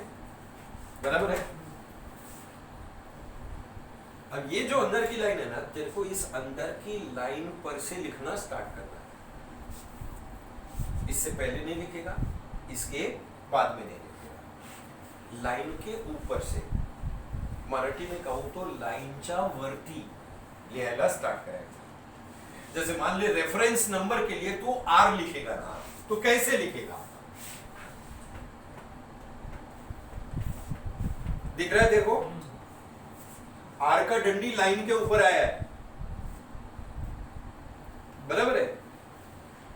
बराबर है। अब ये जो अंदर की लाइन है ना, तेरे को इस अंदर की लाइन पर से लिखना स्टार्ट करना है। इससे पहले नहीं लिखेगा, इसके बाद में नहीं लिखेगा। लाइन के ऊपर से, मराठी में कहूं तो लाइनच्या वरती लिहायला स्टार्ट करायचं। जैसे मान ले रेफरेंस नंबर के लिए तू आर लिखेगा ना, तो कैसे लिखेगा? दिख रहा है? देखो, आर का डंडी लाइन के ऊपर आया है, बराबर है।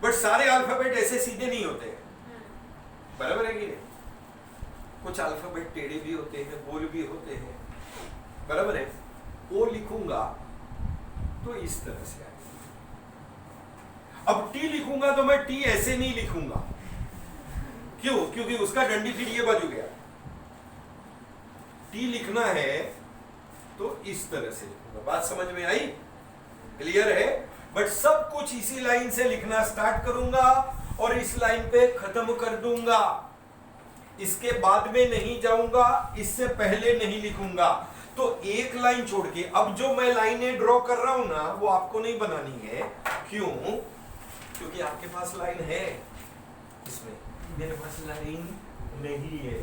बट सारे अल्फाबेट ऐसे सीधे नहीं होते हैं, बराबर है कि नहीं? कुछ अल्फाबेट टेढ़े भी होते हैं, गोल भी होते हैं, बराबर है। ओ लिखूंगा तो इस तरह से आएगा। अब टी लिखूंगा तो मैं टी ऐसे नहीं लिखूंगा। क्यों? क्योंकि उसका डंडी फिर ये बाजू गया। टी लिखना है तो इस तरह से लिखूंगा। बात समझ में आई? क्लियर है? बट सब कुछ इसी लाइन से लिखना स्टार्ट करूंगा और इस लाइन पे खत्म कर दूंगा। इसके बाद में नहीं जाऊंगा, इससे पहले नहीं लिखूंगा। तो एक लाइन छोड़ के अब जो मैं लाइनें ड्रॉ कर रहा हूं ना, वो आपको नहीं बनानी है। क्यों? क्योंकि आपके पास लाइन है, इसमें मेरे पास लाइन नहीं है,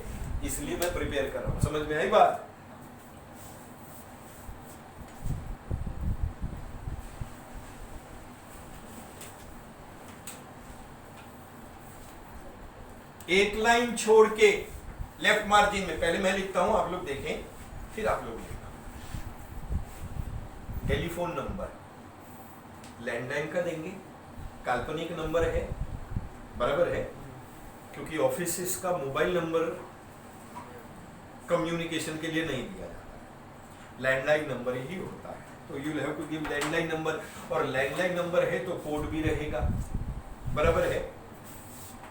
इसलिए मैं प्रिपेयर कर रहा हूं। समझ में आई बात? एक लाइन छोड़ के लेफ्ट मार्जिन में, पहले मैं लिखता हूं, आप लोग देखें, फिर आप लोग लिखना। टेलीफोन नंबर लैंडलाइन का देंगे, काल्पनिक नंबर है, बराबर है, क्योंकि ऑफिस का मोबाइल नंबर कम्युनिकेशन के लिए नहीं दिया जाता, लैंडलाइन नंबर ही होता है। तो you have to give landline number, और लैंडलाइन नंबर है तो कोड भी रहेगा, बराबर है।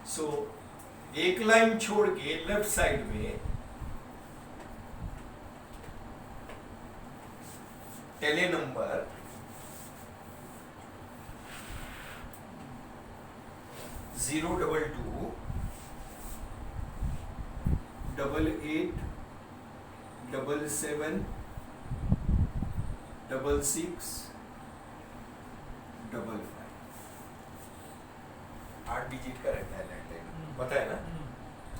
सो एक लाइन छोड़ के लेफ्ट साइड में टेली नंबर 022 88 77 66 55। 8 डिजिट का रहता है लैंडलाइन, पता है ना?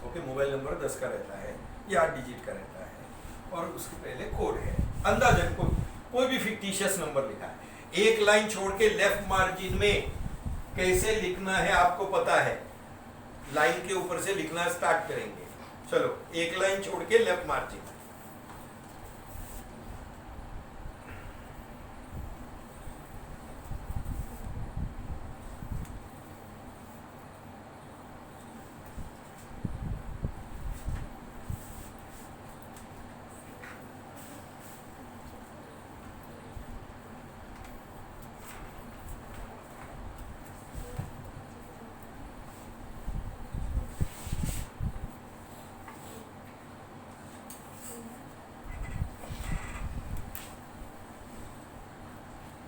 ओके, मोबाइल नंबर 10 का रहता है, ये 8 डिजिट का रहता है, और उसके पहले कोड है। अंदाजन कोई भी फिक्टिशियस नंबर लिखा है। एक लाइन छोड़ के लेफ्ट मार्जिन में कैसे लिखना है आपको पता है, लाइन के ऊपर से लिखना स्टार्ट करेंगे। चलो, एक लाइन छोड़ के लेफ्ट मार्जिन।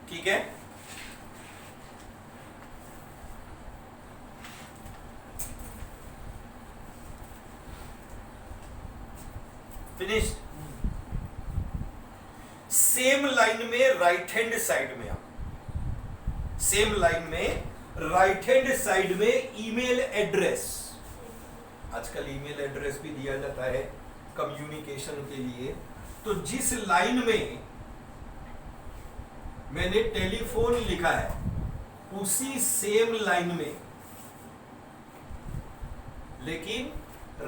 ठीक है, फिनिश्ड। सेम लाइन में राइट हैंड साइड में आप सेम लाइन में राइट हैंड साइड में ईमेल एड्रेस, आजकल ईमेल एड्रेस भी दिया जाता है कम्युनिकेशन के लिए। तो जिस लाइन में मैंने टेलीफोन लिखा है उसी सेम लाइन में, लेकिन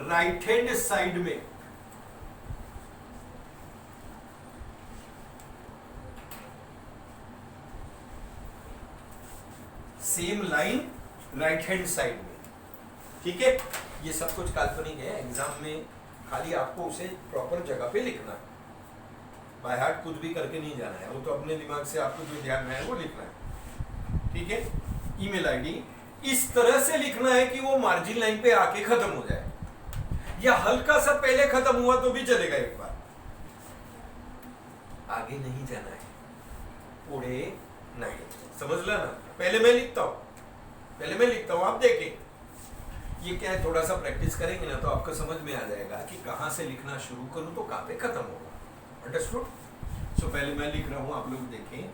राइट हैंड साइड में same line right hand side में, ठीक है। ये सब कुछ काल्पनिक है, एग्जाम में खाली आपको उसे प्रॉपर जगह पे लिखना है, बाय हार्ट कुछ भी करके नहीं जाना है, वो तो अपने दिमाग से आपको जो ध्यान में है वो लिखना है, ठीक है। ईमेल आईडी इस तरह से लिखना है कि वो मार्जिन लाइन पे आके खत्म हो जाए, या हल्का सा पहले खत्म हुआ तो भी चलेगा, एक बार आगे नहीं जाना है, पुढे नहीं, समझ ला ना। पहले मैं लिखता हूं, आप देखें ये क्या है, थोड़ा सा प्रैक्टिस करेंगे ना तो आपको समझ में आ जाएगा कि कहां से लिखना शुरू करूं तो कहां पे खत्म होगा। अंडरस्टूड? सो पहले मैं लिख रहा हूं, आप लोग देखें।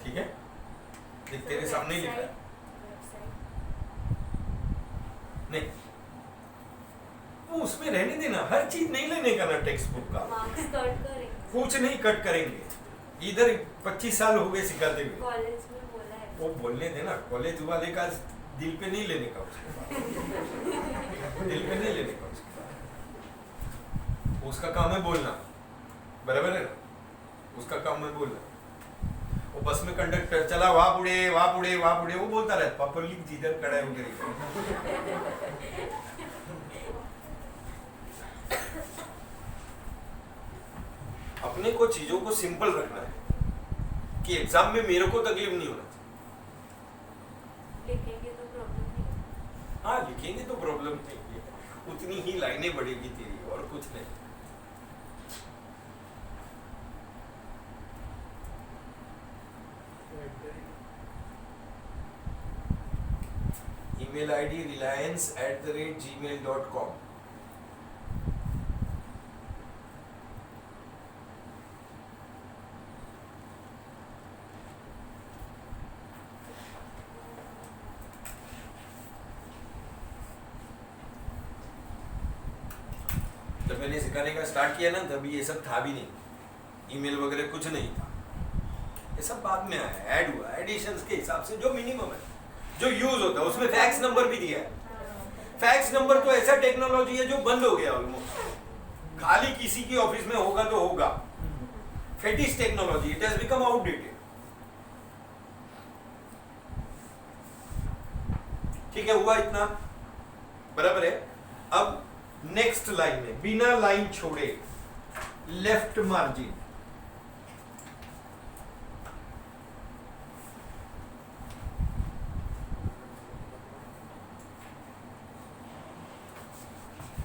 ठीक है, देख तेरे सामने ही लिखा है। नहीं, वो उसमें रहने देना, हर चीज नहीं लेने का ना टेक्स्ट बुक का। मार्क्स कट करेंगे, कुछ नहीं कट करेंगे, इधर 25 साल हो गए सिखाते हुए, कॉलेज में बोला है वो बोलने देना। कॉलेज वाले का दिल पे नहीं लेने का, उसके बाद दिल पे नहीं लेने का, उसके बाद उसका काम है बोलना, बराबर है ना, उसका काम है बोलना। वो बस में कंडक्टर चला वहां पुड़े वहां पुड़े वहां पुड़े, वो बोलता रहता, पब्लिक जिधर खड़ा है उधर ही। अपने को चीजों को सिंपल रखना है कि एग्जाम में मेरे को तकलीफ नहीं होना चाहिए। लिखेंगे तो प्रॉब्लम नहीं। हाँ, लिखेंगे तो प्रॉब्लम नहीं है, उतनी ही लाइनें बढ़ेगी तेरी, और कुछ नहीं। Email ID reliance@gmail.com। जब मैंने सिखाने का स्टार्ट किया ना तभी ये सब था भी नहीं, ईमेल वगैरह कुछ नहीं था, ये सब बाद में आया, ऐड हुआ, एडिशंस के हिसाब से जो मिनिमम है, जो यूज होता है। उसमें फैक्स नंबर भी दिया है। फैक्स नंबर तो ऐसा टेक्नोलॉजी है जो बंद हो गया ऑलमोस्ट, खाली किसी की ऑफिस में होगा तो होगा, fetish technology, it has become outdated. ठीक है, हुआ इतना, बराबर है। अब नेक्स्ट लाइन में बिना लाइन छोड़े लेफ्ट मार्जिन,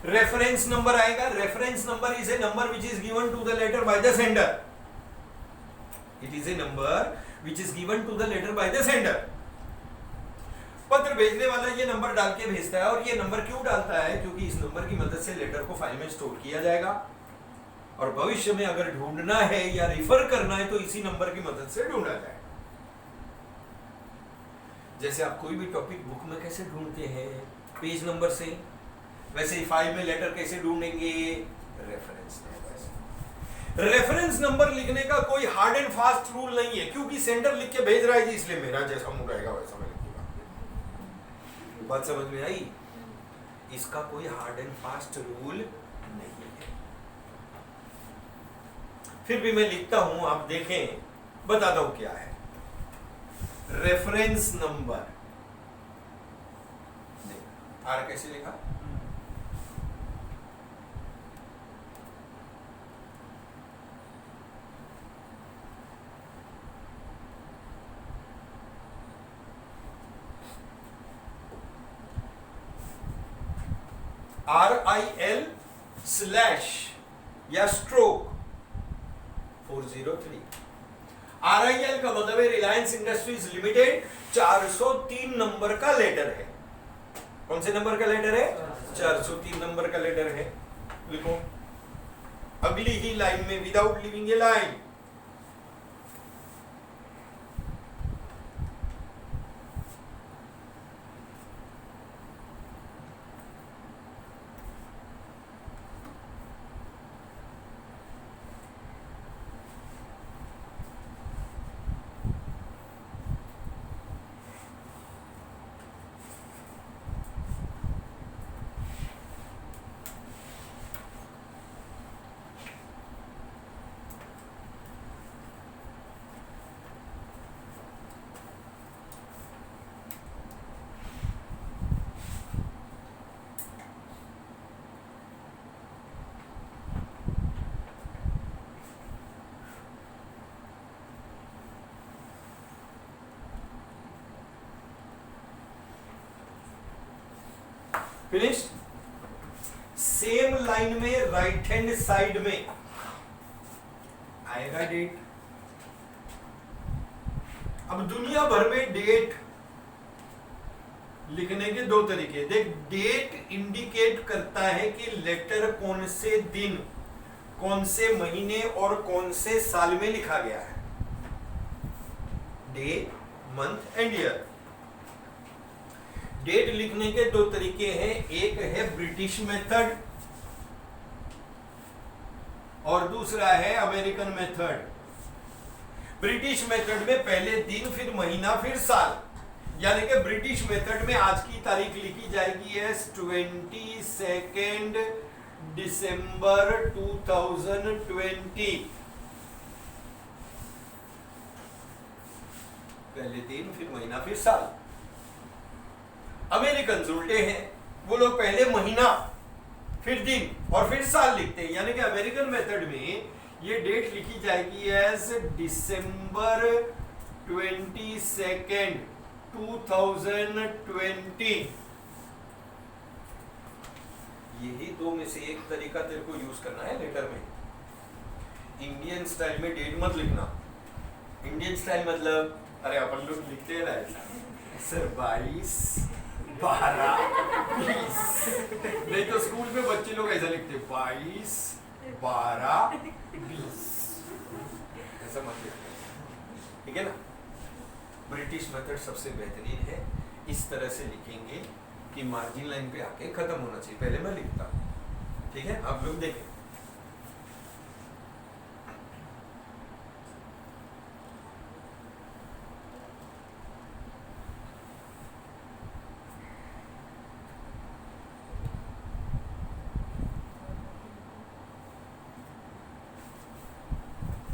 रेफरेंस नंबर आएगा। Reference number is a number which is given to the letter by the sender. It is a number which is given to the letter by the sender. पत्र भेजने वाला ये number डाल के भेजता है, और ये नंबर क्यों डालता है? क्योंकि इस नंबर की मदद से लेटर को फाइल में स्टोर किया जाएगा, और भविष्य में अगर ढूंढना है या रिफर करना है तो इसी नंबर की मदद से ढूंढा जाएगा। जैसे आप कोई भी टॉपिक बुक में कैसे ढूंढते हैं पेज नंबर से, वैसे ही फाइल में लेटर कैसे ढूंढेंगे? Reference number. रेफरेंस नंबर लिखने का कोई हार्ड एंड फास्ट रूल नहीं है, क्योंकि सेंडर लिख के भेज रहा है जी, इसलिए मेरा जैसा मुंह रहेगा वैसा मैं लिखूंगा। बात समझ में आई? इसका कोई हार्ड एंड फास्ट रूल नहीं है। फिर भी मैं लिखता हूं, आप देखें, बताता हूं क्या है। रेफरेंस नंबर आर कैसे लिखा? RIL स्लैश या स्ट्रोक 403। RIL का मतलब है रिलायंस इंडस्ट्रीज लिमिटेड, 403 नंबर का लेटर है। कौन से नंबर का लेटर है? 403 नंबर का लेटर है। लिखो अगली ही लाइन में विदाउट लिविंग ए लाइन। फिनिश्ड। सेम लाइन में राइट हैंड साइड में आएगा डेट। अब दुनिया भर में डेट लिखने के दो तरीके। देख, डेट इंडिकेट करता है कि लेटर कौन से दिन, कौन से महीने और कौन से साल में लिखा गया है। Day, month and year. Date लिखने के दो तरीके हैं, एक है ब्रिटिश मेथड और दूसरा है अमेरिकन मेथड। ब्रिटिश मेथड में पहले दिन, फिर महीना, फिर साल। यानी कि ब्रिटिश मेथड में आज की तारीख लिखी जाएगी एज 22 दिसंबर 2020। पहले दिन, फिर महीना, फिर साल। अमेरिकन उल्टे हैं, वो लोग पहले महीना, फिर दिन और फिर साल लिखते हैं। यानी कि अमेरिकन मेथड में ये डेट लिखी जाएगी एज दिसंबर 22 2020। यही दो में से एक तरीका तेरे को यूज करना है लेटर में। इंडियन स्टाइल में डेट मत लिखना। इंडियन स्टाइल मतलब, अरे अपन लोग लिखते हैं ना सर 22 12 20। नहीं तो स्कूल में बच्चे लोग ऐसा लिखते 22 12 20, ऐसा मत लिखते, ठीक है ना। ब्रिटिश मेथड सबसे बेहतरीन है। इस तरह से लिखेंगे कि मार्जिन लाइन पे आके खत्म होना चाहिए। पहले मैं लिखता, ठीक है, आप लोग देखें।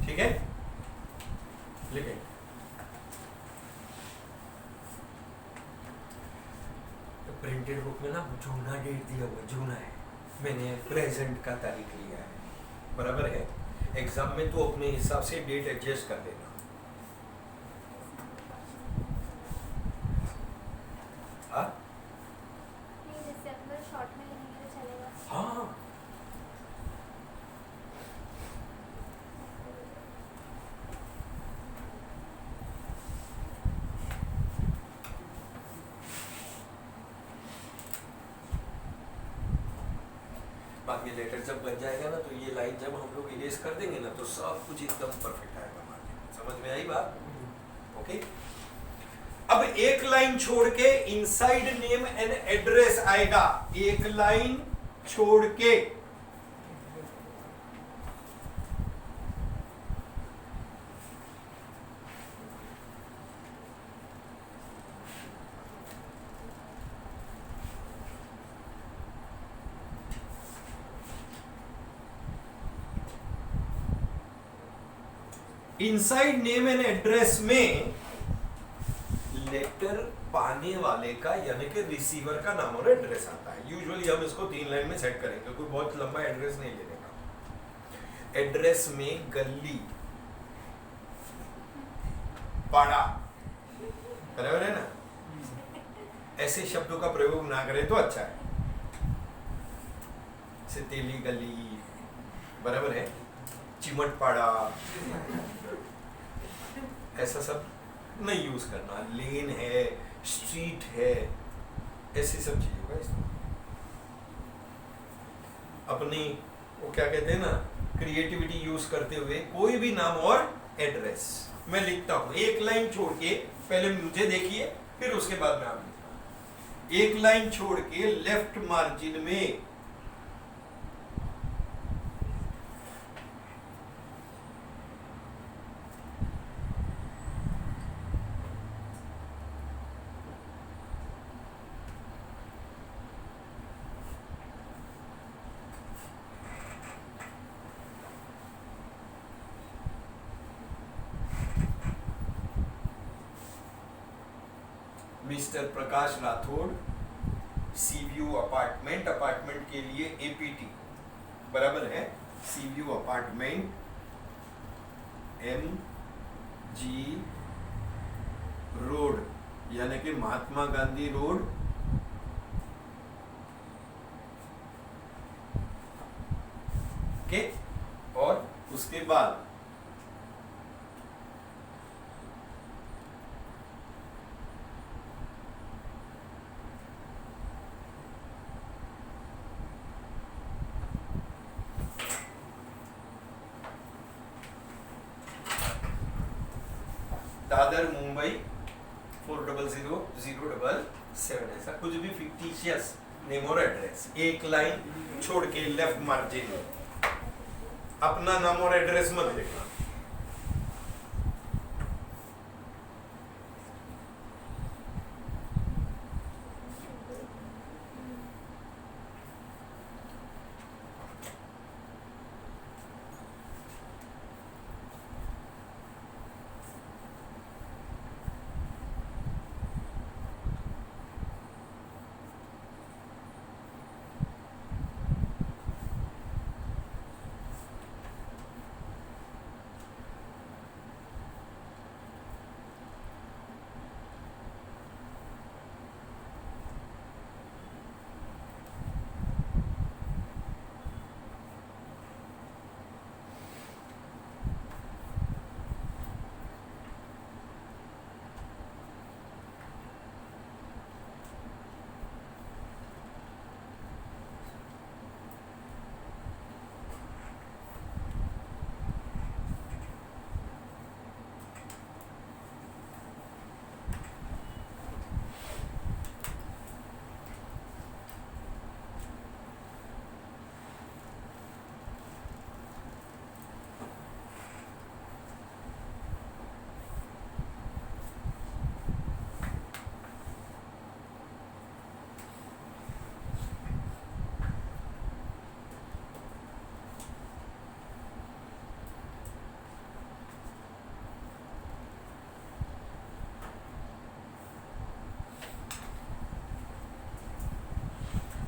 ठीक है, लिखें। तो प्रिंटेड बुक में ना जूना डेट दिया हुआ, जूना है, मैंने प्रेजेंट का तारीख लिया है, बराबर है। एग्जाम में तो अपने हिसाब से डेट एडजस्ट कर देना। हाँ दिसंबर शॉर्ट में लिखेंगे तो चलेगा। हाँ, बाद में लेटर जब बन जाएगा ना, तो ये लाइन जब हम लोग इरेज कर देंगे ना, तो सब कुछ एकदम परफेक्ट आएगा मार्जिन। समझ में आई बात? ओके। अब एक लाइन छोड़ के इनसाइड नेम एंड एड्रेस आएगा। एक लाइन छोड़ के इनसाइड नेम एंड एड्रेस में लेटर पाने वाले का यानी कि रिसीवर का नाम और एड्रेस आता है। यूजुअली हम इसको 3 लाइन में सेट करेंगे, कोई बहुत लंबा एड्रेस नहीं लेने का। एड्रेस में गली, पाड़ा, बराबर है ना, ऐसे शब्दों का प्रयोग ना करें तो अच्छा है। सितेली गली, बराबर है, चिमटपाड़ा, ऐसा सब नहीं यूज करना। लेन है, स्ट्रीट है, ऐसी सब चीजों का इस्तेमाल। अपनी वो क्या कहते हैं ना, क्रिएटिविटी यूज करते हुए कोई भी नाम और एड्रेस मैं लिखता हूं, एक लाइन छोड़ के, पहले मुझे देखिए फिर उसके बाद में आप लिखना। एक लाइन छोड़ के लेफ्ट मार्जिन में mister Prakash Rathod, sea view apartment, apartment के लिए एपीटी, बराबर है, sea view apartment, MG road, यानी कि महात्मा गांधी रोड, ओके, और उसके बाद दादर मुंबई 400007, ऐसा कुछ भी फिक्टिशियस नेम और एड्रेस, एक लाइन छोड़ के लेफ्ट मार्जिन में अपना नाम और एड्रेस मत लिखना।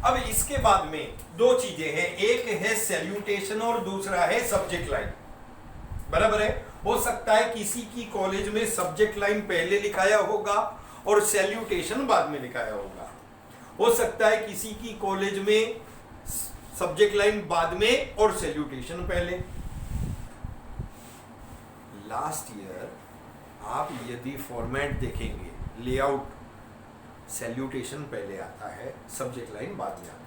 अब इसके बाद में दो चीजें हैं, एक है सैल्यूटेशन और दूसरा है सब्जेक्ट लाइन, बराबर है। हो सकता है किसी की कॉलेज में सब्जेक्ट लाइन पहले लिखाया होगा और सैल्यूटेशन बाद में लिखाया होगा, हो सकता है किसी की कॉलेज में सब्जेक्ट लाइन बाद में और सैल्यूटेशन पहले। लास्ट ईयर आप यदि फॉर्मेट देखेंगे, लेआउट सैल्यूटेशन पहले आता है, सब्जेक्ट लाइन बाद में आती है।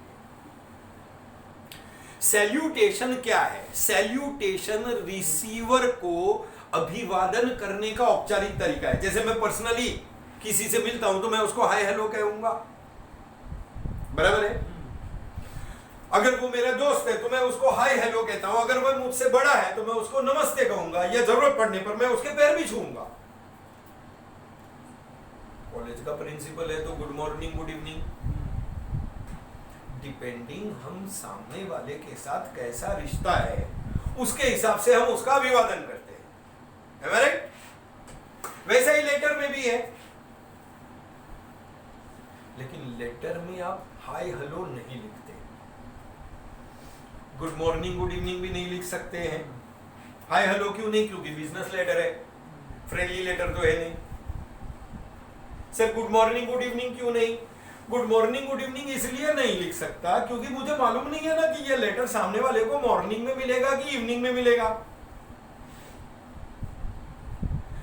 सैल्यूटेशन क्या है? सैल्यूटेशन रिसीवर को अभिवादन करने का औपचारिक तरीका है। जैसे मैं पर्सनली किसी से मिलता हूं तो मैं उसको हाय हेलो कहूंगा, बराबर है। अगर वो मेरा दोस्त है तो मैं उसको हाय हेलो कहता हूं, अगर वह मुझसे बड़ा है तो मैं उसको नमस्ते कहूंगा, या जरूरत पड़ने पर मैं उसके पैर भी छूऊंगा। कॉलेज का प्रिंसिपल है तो good morning good evening, depending हम सामने वाले के साथ कैसा रिश्ता है उसके हिसाब से हम उसका अभिवादन करते हैं, राइट? वैसा ही लेटर में भी है, लेकिन लेटर में आप हाय हेलो नहीं लिखते, गुड मॉर्निंग गुड इवनिंग भी नहीं लिख सकते हैं। हाय हेलो क्यों नहीं? क्योंकि बिजनेस लेटर है, फ्रेंडली लेटर तो है नहीं। Sir good morning good evening क्यों नहीं? गुड मॉर्निंग गुड इवनिंग इसलिए नहीं लिख सकता क्योंकि मुझे मालूम नहीं है ना कि ये लेटर सामने वाले को मॉर्निंग में मिलेगा कि इवनिंग में मिलेगा।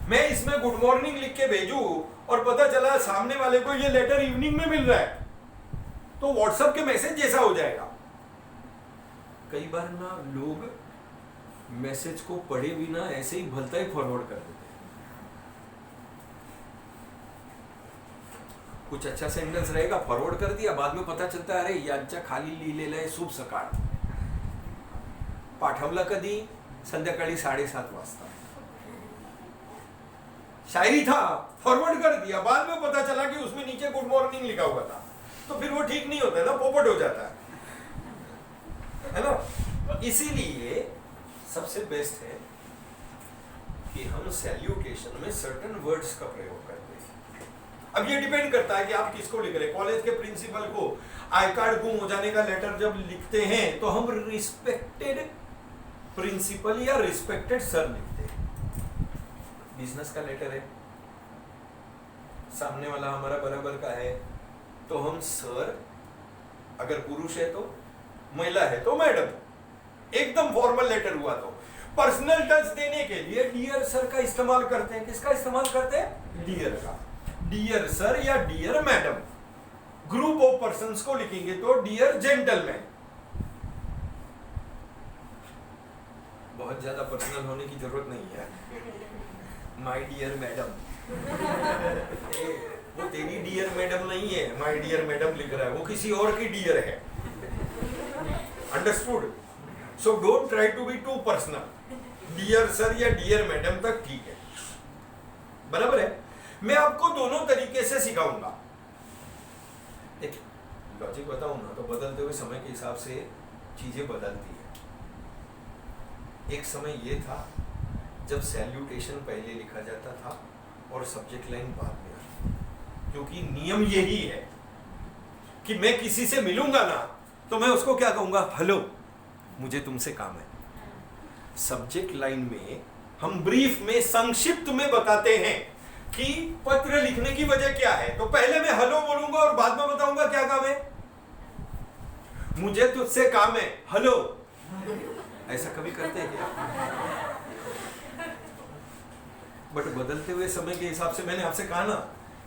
मैं इसमें गुड मॉर्निंग लिख के भेजू और पता चला सामने वाले को ये लेटर इवनिंग में मिल रहा है तो व्हाट्सएप के मैसेज जैसा हो जाएगा। कई बार ना लोग मैसेज को पढ़े बिना ऐसे ही भलता ही फॉरवर्ड कर देते हैं। कुछ अच्छा सेंटेंस रहेगा फॉरवर्ड कर दिया, बाद में पता चलता है अरे यांच्या खाली लिहिलेलं शुभ सकाळ, पाठवलं कधी, संध्याकाळी 7:30 वाजता। शायरी था, फॉरवर्ड कर दिया, बाद में पता चला कि उसमें नीचे गुड मॉर्निंग लिखा हुआ था, तो फिर वो ठीक नहीं होता है ना, पोपट हो जाता है ना। इसीलिए सबसे बेस्ट है कि हम सैल्यूटेशन में सर्टेन वर्ड्स का प्रयोग करते हैं। अब ये डिपेंड करता है कि आप किसको लिख रहे हैं। कॉलेज के प्रिंसिपल को आई कार्ड गुम हो जाने का लेटर जब लिखते हैं तो हम रिस्पेक्टेड प्रिंसिपल या रिस्पेक्टेड सर लिखते हैं। बिजनेस का लेटर है, सामने वाला हमारा बराबर का है तो हम सर, अगर पुरुष है तो, महिला है तो मैडम, एकदम फॉर्मल लेटर हुआ तो। पर्सनल टच देने के लिए डियर सर का इस्तेमाल करते हैं। किसका इस्तेमाल करते हैं? डियर का। डियर सर या dear madam. Group of persons को लिखेंगे तो डियर जेंटलमैन। बहुत ज्यादा पर्सनल होने की जरूरत नहीं है। माय डियर मैडम, वो तेरी डियर मैडम नहीं है, माय डियर मैडम लिख रहा है, वो किसी और की डियर है। Understood? So don't try to be too personal. Dear sir या डियर मैडम तक ठीक है, बराबर है। मैं आपको दोनों तरीके से सिखाऊंगा। एक लॉजिक बताऊं ना, तो बदलते हुए समय के हिसाब से चीजें बदलती है। एक समय ये था जब सैल्यूटेशन पहले लिखा जाता था और सब्जेक्ट लाइन बाद में आती, क्योंकि नियम यही है कि मैं किसी से मिलूंगा ना तो मैं उसको क्या कहूंगा? हेलो, मुझे तुमसे काम है। सब्जेक्ट लाइन में हम ब्रीफ में, संक्षिप्त में बताते हैं कि पत्र लिखने की वजह क्या है। तो पहले मैं हेलो बोलूंगा और बाद में बताऊंगा क्या काम है। मुझे तुझसे काम है, हेलो। ऐसा कभी करते हैं क्या? बट बदलते हुए समय के हिसाब से मैंने आपसे कहा ना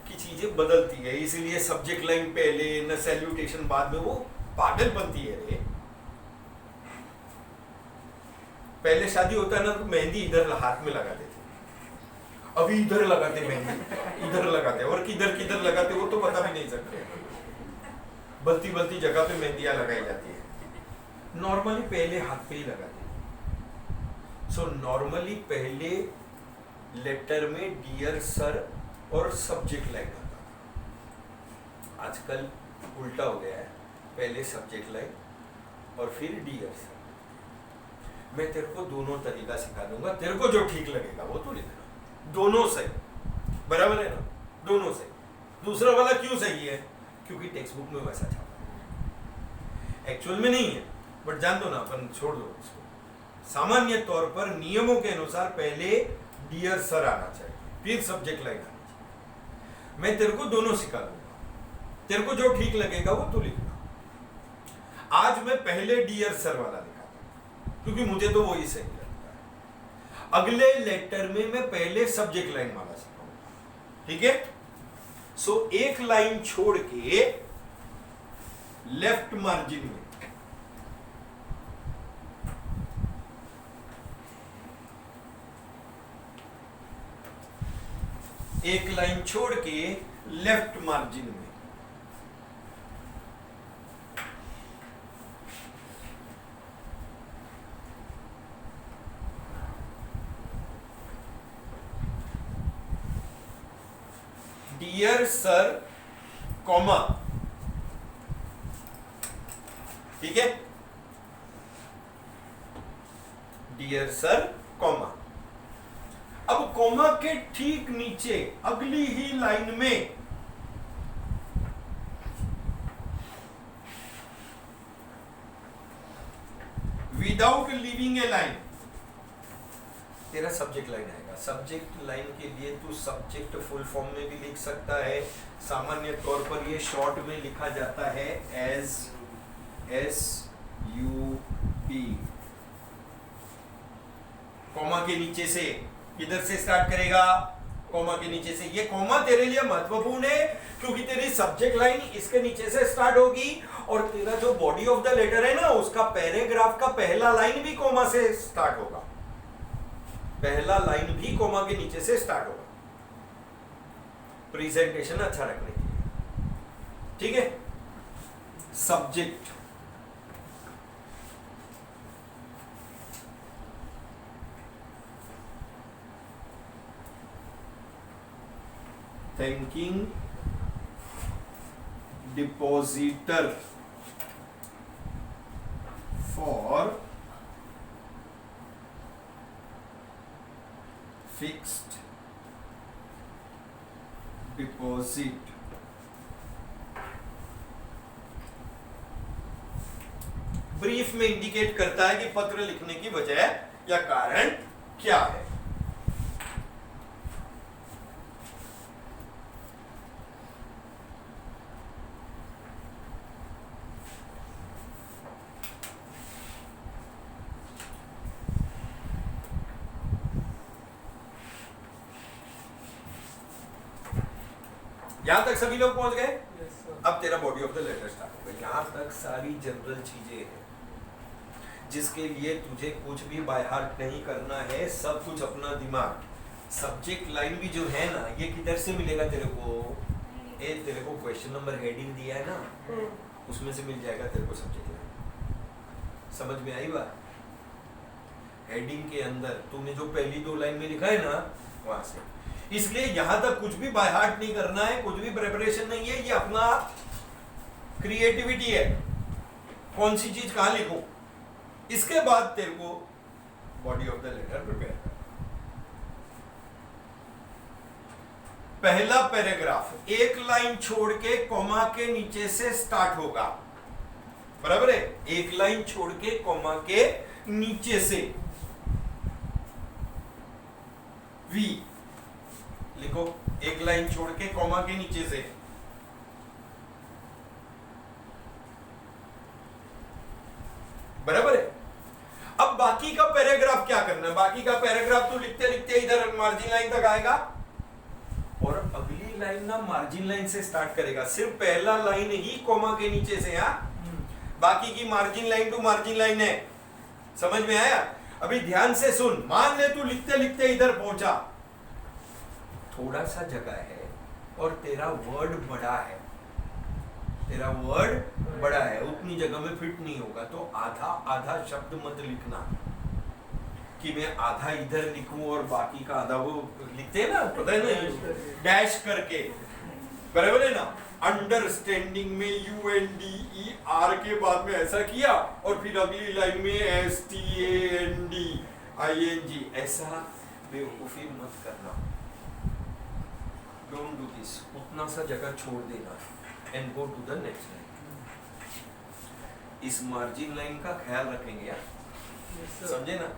कि चीजें बदलती है, इसीलिए सब्जेक्ट लाइन पहले न सैल्यूटेशन बाद में, वो पागल बनती है रे। पहले शादी होता है ना तो मेहंदी इधर हाथ में लगाते थे, अभी इधर लगाते मेहंदी, इधर लगाते, और किधर किधर लगाते वो तो बता भी नहीं सकते। बलती बलती जगह पे मेहंदियां लगाई जाती है। नॉर्मली पहले हाथ पे ही लगाते हैं। सो नॉर्मली पहले लेटर में डियर सर और सब्जेक्ट लाइन आता था। आजकल उल्टा हो गया है, पहले सब्जेक्ट लाइन और फिर डियर सर। मैं तेरे को दोनों तरीका सिखा दूंगा, तेरे को जो ठीक लगेगा वो तो लिखना। दोनों सही, बराबर है ना? दोनों सही। दूसरा वाला क्यों सही है? क्योंकि टेक्स्ट बुक में वैसा छापा है, एक्चुअल में नहीं है, बट जान दो ना, अपन छोड़ दो इसको। सामान्य तौर पर नियमों के अनुसार पहले डियर सर आना चाहिए, फिर सब्जेक्ट लाइन आनी चाहिए। मैं तेरे को दोनों सिखा दूंगा, तेरे को जो ठीक लगेगा वो तो लिखना। आज मैं पहले डियर सर वाला लिखा क्योंकि मुझे तो वही सही लगता है। अगले लेटर में मैं पहले सब्जेक्ट लाइन वाला सिखाऊंगा, ठीक है? सो एक लाइन छोड़ के लेफ्ट मार्जिन में एक लाइन छोड़ के लेफ्ट मार्जिन में डियर सर, कॉमा, ठीक है? Dear sir, comma. अब कॉमा के ठीक नीचे अगली ही लाइन में विदाउट लीविंग ए लाइन तेरा सब्जेक्ट लाइन आएगा। सब्जेक्ट लाइन के लिए तू सब्जेक्ट फुल फॉर्म में भी लिख सकता है, सामान्य तौर पर ये शॉर्ट में लिखा जाता है एज SUP, कॉमा के नीचे से। किधर से स्टार्ट करेगा? कॉमा के नीचे से। ये कॉमा तेरे लिए महत्वपूर्ण है क्योंकि तेरी सब्जेक्ट लाइन इसके नीचे से स्टार्ट होगी और तेरा जो बॉडी ऑफ द लेटर है ना, उसका पैराग्राफ का पहला लाइन भी कॉमा से स्टार्ट होगा। पहला लाइन भी कॉमा के नीचे से स्टार्ट होगा, प्रेजेंटेशन अच्छा रखने के लिए। ठीक है? Subject, thanking depositor for fixed deposit brief में इंडिकेट करता है कि पत्र लिखने की वजह या कारण क्या है। यहां तक सभी लोग पहुंच गए? अब तेरा body of the letter start होगा। यहां तक सारी जनरल चीजें हैं जिसके लिए तुझे कुछ भी बाय हार्ट नहीं करना है, सब कुछ अपना दिमाग। सब्जेक्ट लाइन भी जो है ना, ये किधर से मिलेगा तेरे को? तेरे को क्वेश्चन नंबर हेडिंग दिया है ना, उसमें से मिल जाएगा तेरे को सब्जेक्ट लाइन। समझ में आई बात? हेडिंग के अंदर तूने जो पहली 2 लाइन में लिखा है ना, वहां से। इसलिए यहां तक कुछ भी बाय हार्ट नहीं करना है, कुछ भी प्रिपरेशन नहीं है, ये अपना क्रिएटिविटी है। कौन सी चीज कहां लिखूं, इसके बाद तेरे को body of the letter prepare करना। पहला पैराग्राफ एक लाइन छोड़ के कॉमा के नीचे से स्टार्ट होगा, बराबर है? एक लाइन छोड़ के कॉमा के नीचे से वी लिखो, एक लाइन छोड़ के कॉमा के नीचे से। बराबर है? अब बाकी का पैराग्राफ क्या करना है? बाकी का पैराग्राफ तो लिखते लिखते इधर मार्जिन लाइन तक आएगा और अगली लाइन ना मार्जिन लाइन से स्टार्ट करेगा। सिर्फ पहला लाइन ही कॉमा के नीचे से, बाकी की margin line to margin line है। समझ में आया? अभी ध्यान से सुन। मान ले तू लिखते लिखते इधर पहुंचा, थोड़ा सा जगह है और तेरा वर्ड बड़ा है, तेरा वर्ड बड़ा है, उतनी जगह में फिट नहीं होगा, तो आधा आधा शब्द मत लिखना कि मैं आधा इधर लिखूं और बाकी का आधा वो लिखते हैं ना, पता है ना, डैश करके। बराबर है ना? अंडरस्टैंडिंग में UNDER के बाद में ऐसा किया और फिर अगली लाइन में STANDING, ऐसा बेवकूफी मत करना। Don't do this. उतना सा जगह छोड़ देना and go to the next line. इस मार्जिन लाइन का ख्याल रखेंगे यार, समझे ना?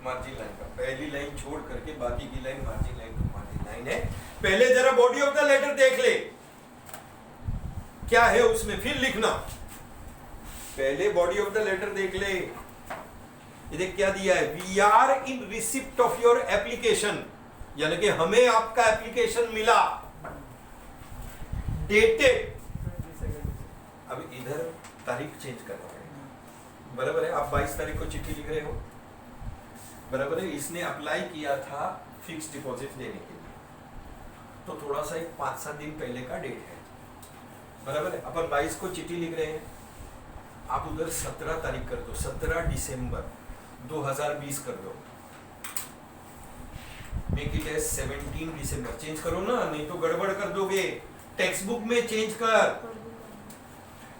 मार्जिन लाइन का पहली लाइन छोड़ करके बाकी की line margin line to margin line है। पहले जरा बॉडी ऑफ द लेटर देख ले क्या है उसमें, फिर लिखना। पहले बॉडी ऑफ द लेटर देख ले। ये देख क्या दिया है, we are in receipt of your application, यानी कि हमें आपका एप्लीकेशन मिला, डेटेड। अब इधर तारीख चेंज करना पड़ेगा, बराबर है? आप 22 तारीख को चिट्ठी लिख रहे हो, बराबर है? इसने अप्लाई किया था फिक्स डिपॉजिट देने के लिए, तो थोड़ा सा एक 5-7 दिन पहले का डेट है, बराबर है? अपन 22 को चिट्ठी लिख रहे हैं, आप उधर 17 तारीख कर दो, 17 दिसंबर 2020 कर दो, make it as 17 December. Change करो ना, नहीं तो गड़बड़ कर दोगे। टेक्स्ट बुक में चेंज कर,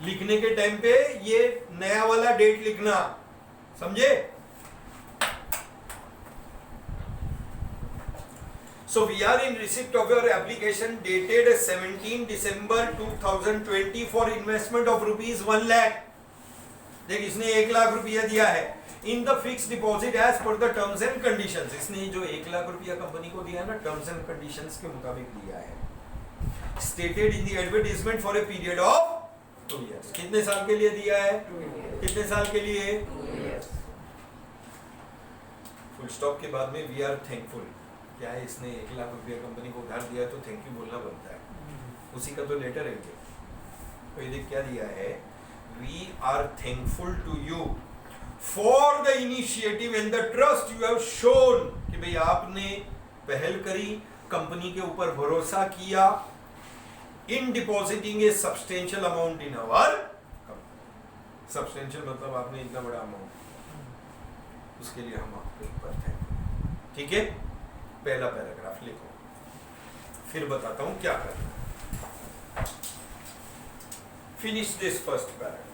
लिखने के टाइम पे ये नया वाला डेट लिखना, समझे? So we are in receipt of your application dated 17 December 2020 for investment of rupees 1 lakh। देख, इसने 1 लाख रुपया दिया है। In the fix deposit as per the terms and conditions. इसने जो 1 लाख रुपया कंपनी को दिया ना, टर्म्स एंड कंडीशंस के मुताबिक दिया है। Stated in the advertisement for a period of 2 years। कितने साल के लिए दिया है? 2 years। कितने साल के लिए? 2 years। फुल स्टॉप के बाद में वी आर थैंकफुल। क्या है, इसने 1 लाख रुपया कंपनी को उधार दिया तो थैंक यू बोलना बनता है, उसी का तो लेटर है ये। तो ये क्या दिया है? We are thankful to you for the initiative and the trust you have shown, कि भाई आपने पहल करी, कंपनी के ऊपर भरोसा किया, in depositing a substantial amount in our company. Substantial मतलब आपने इतना बड़ा अमाउंट, उसके लिए हम आपके ऊपर थे। ठीक है, पहला पैराग्राफ लिखो, फिर बताता हूं क्या करना है। Finish this first paragraph.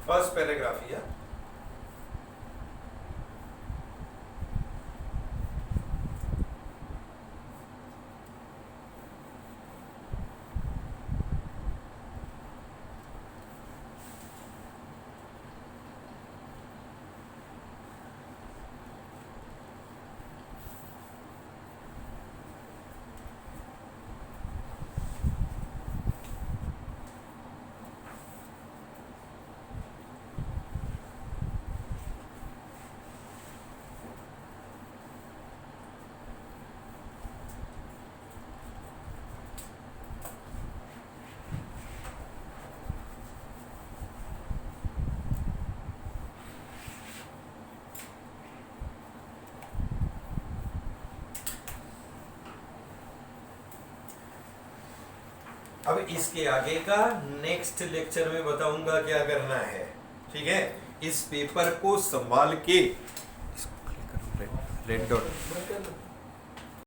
First paragraph या अब इसके आगे का नेक्स्ट लेक्चर में बताऊंगा क्या करना है। ठीक है, इस पेपर को संभाल के, इसको क्लिक करो, रेड डॉट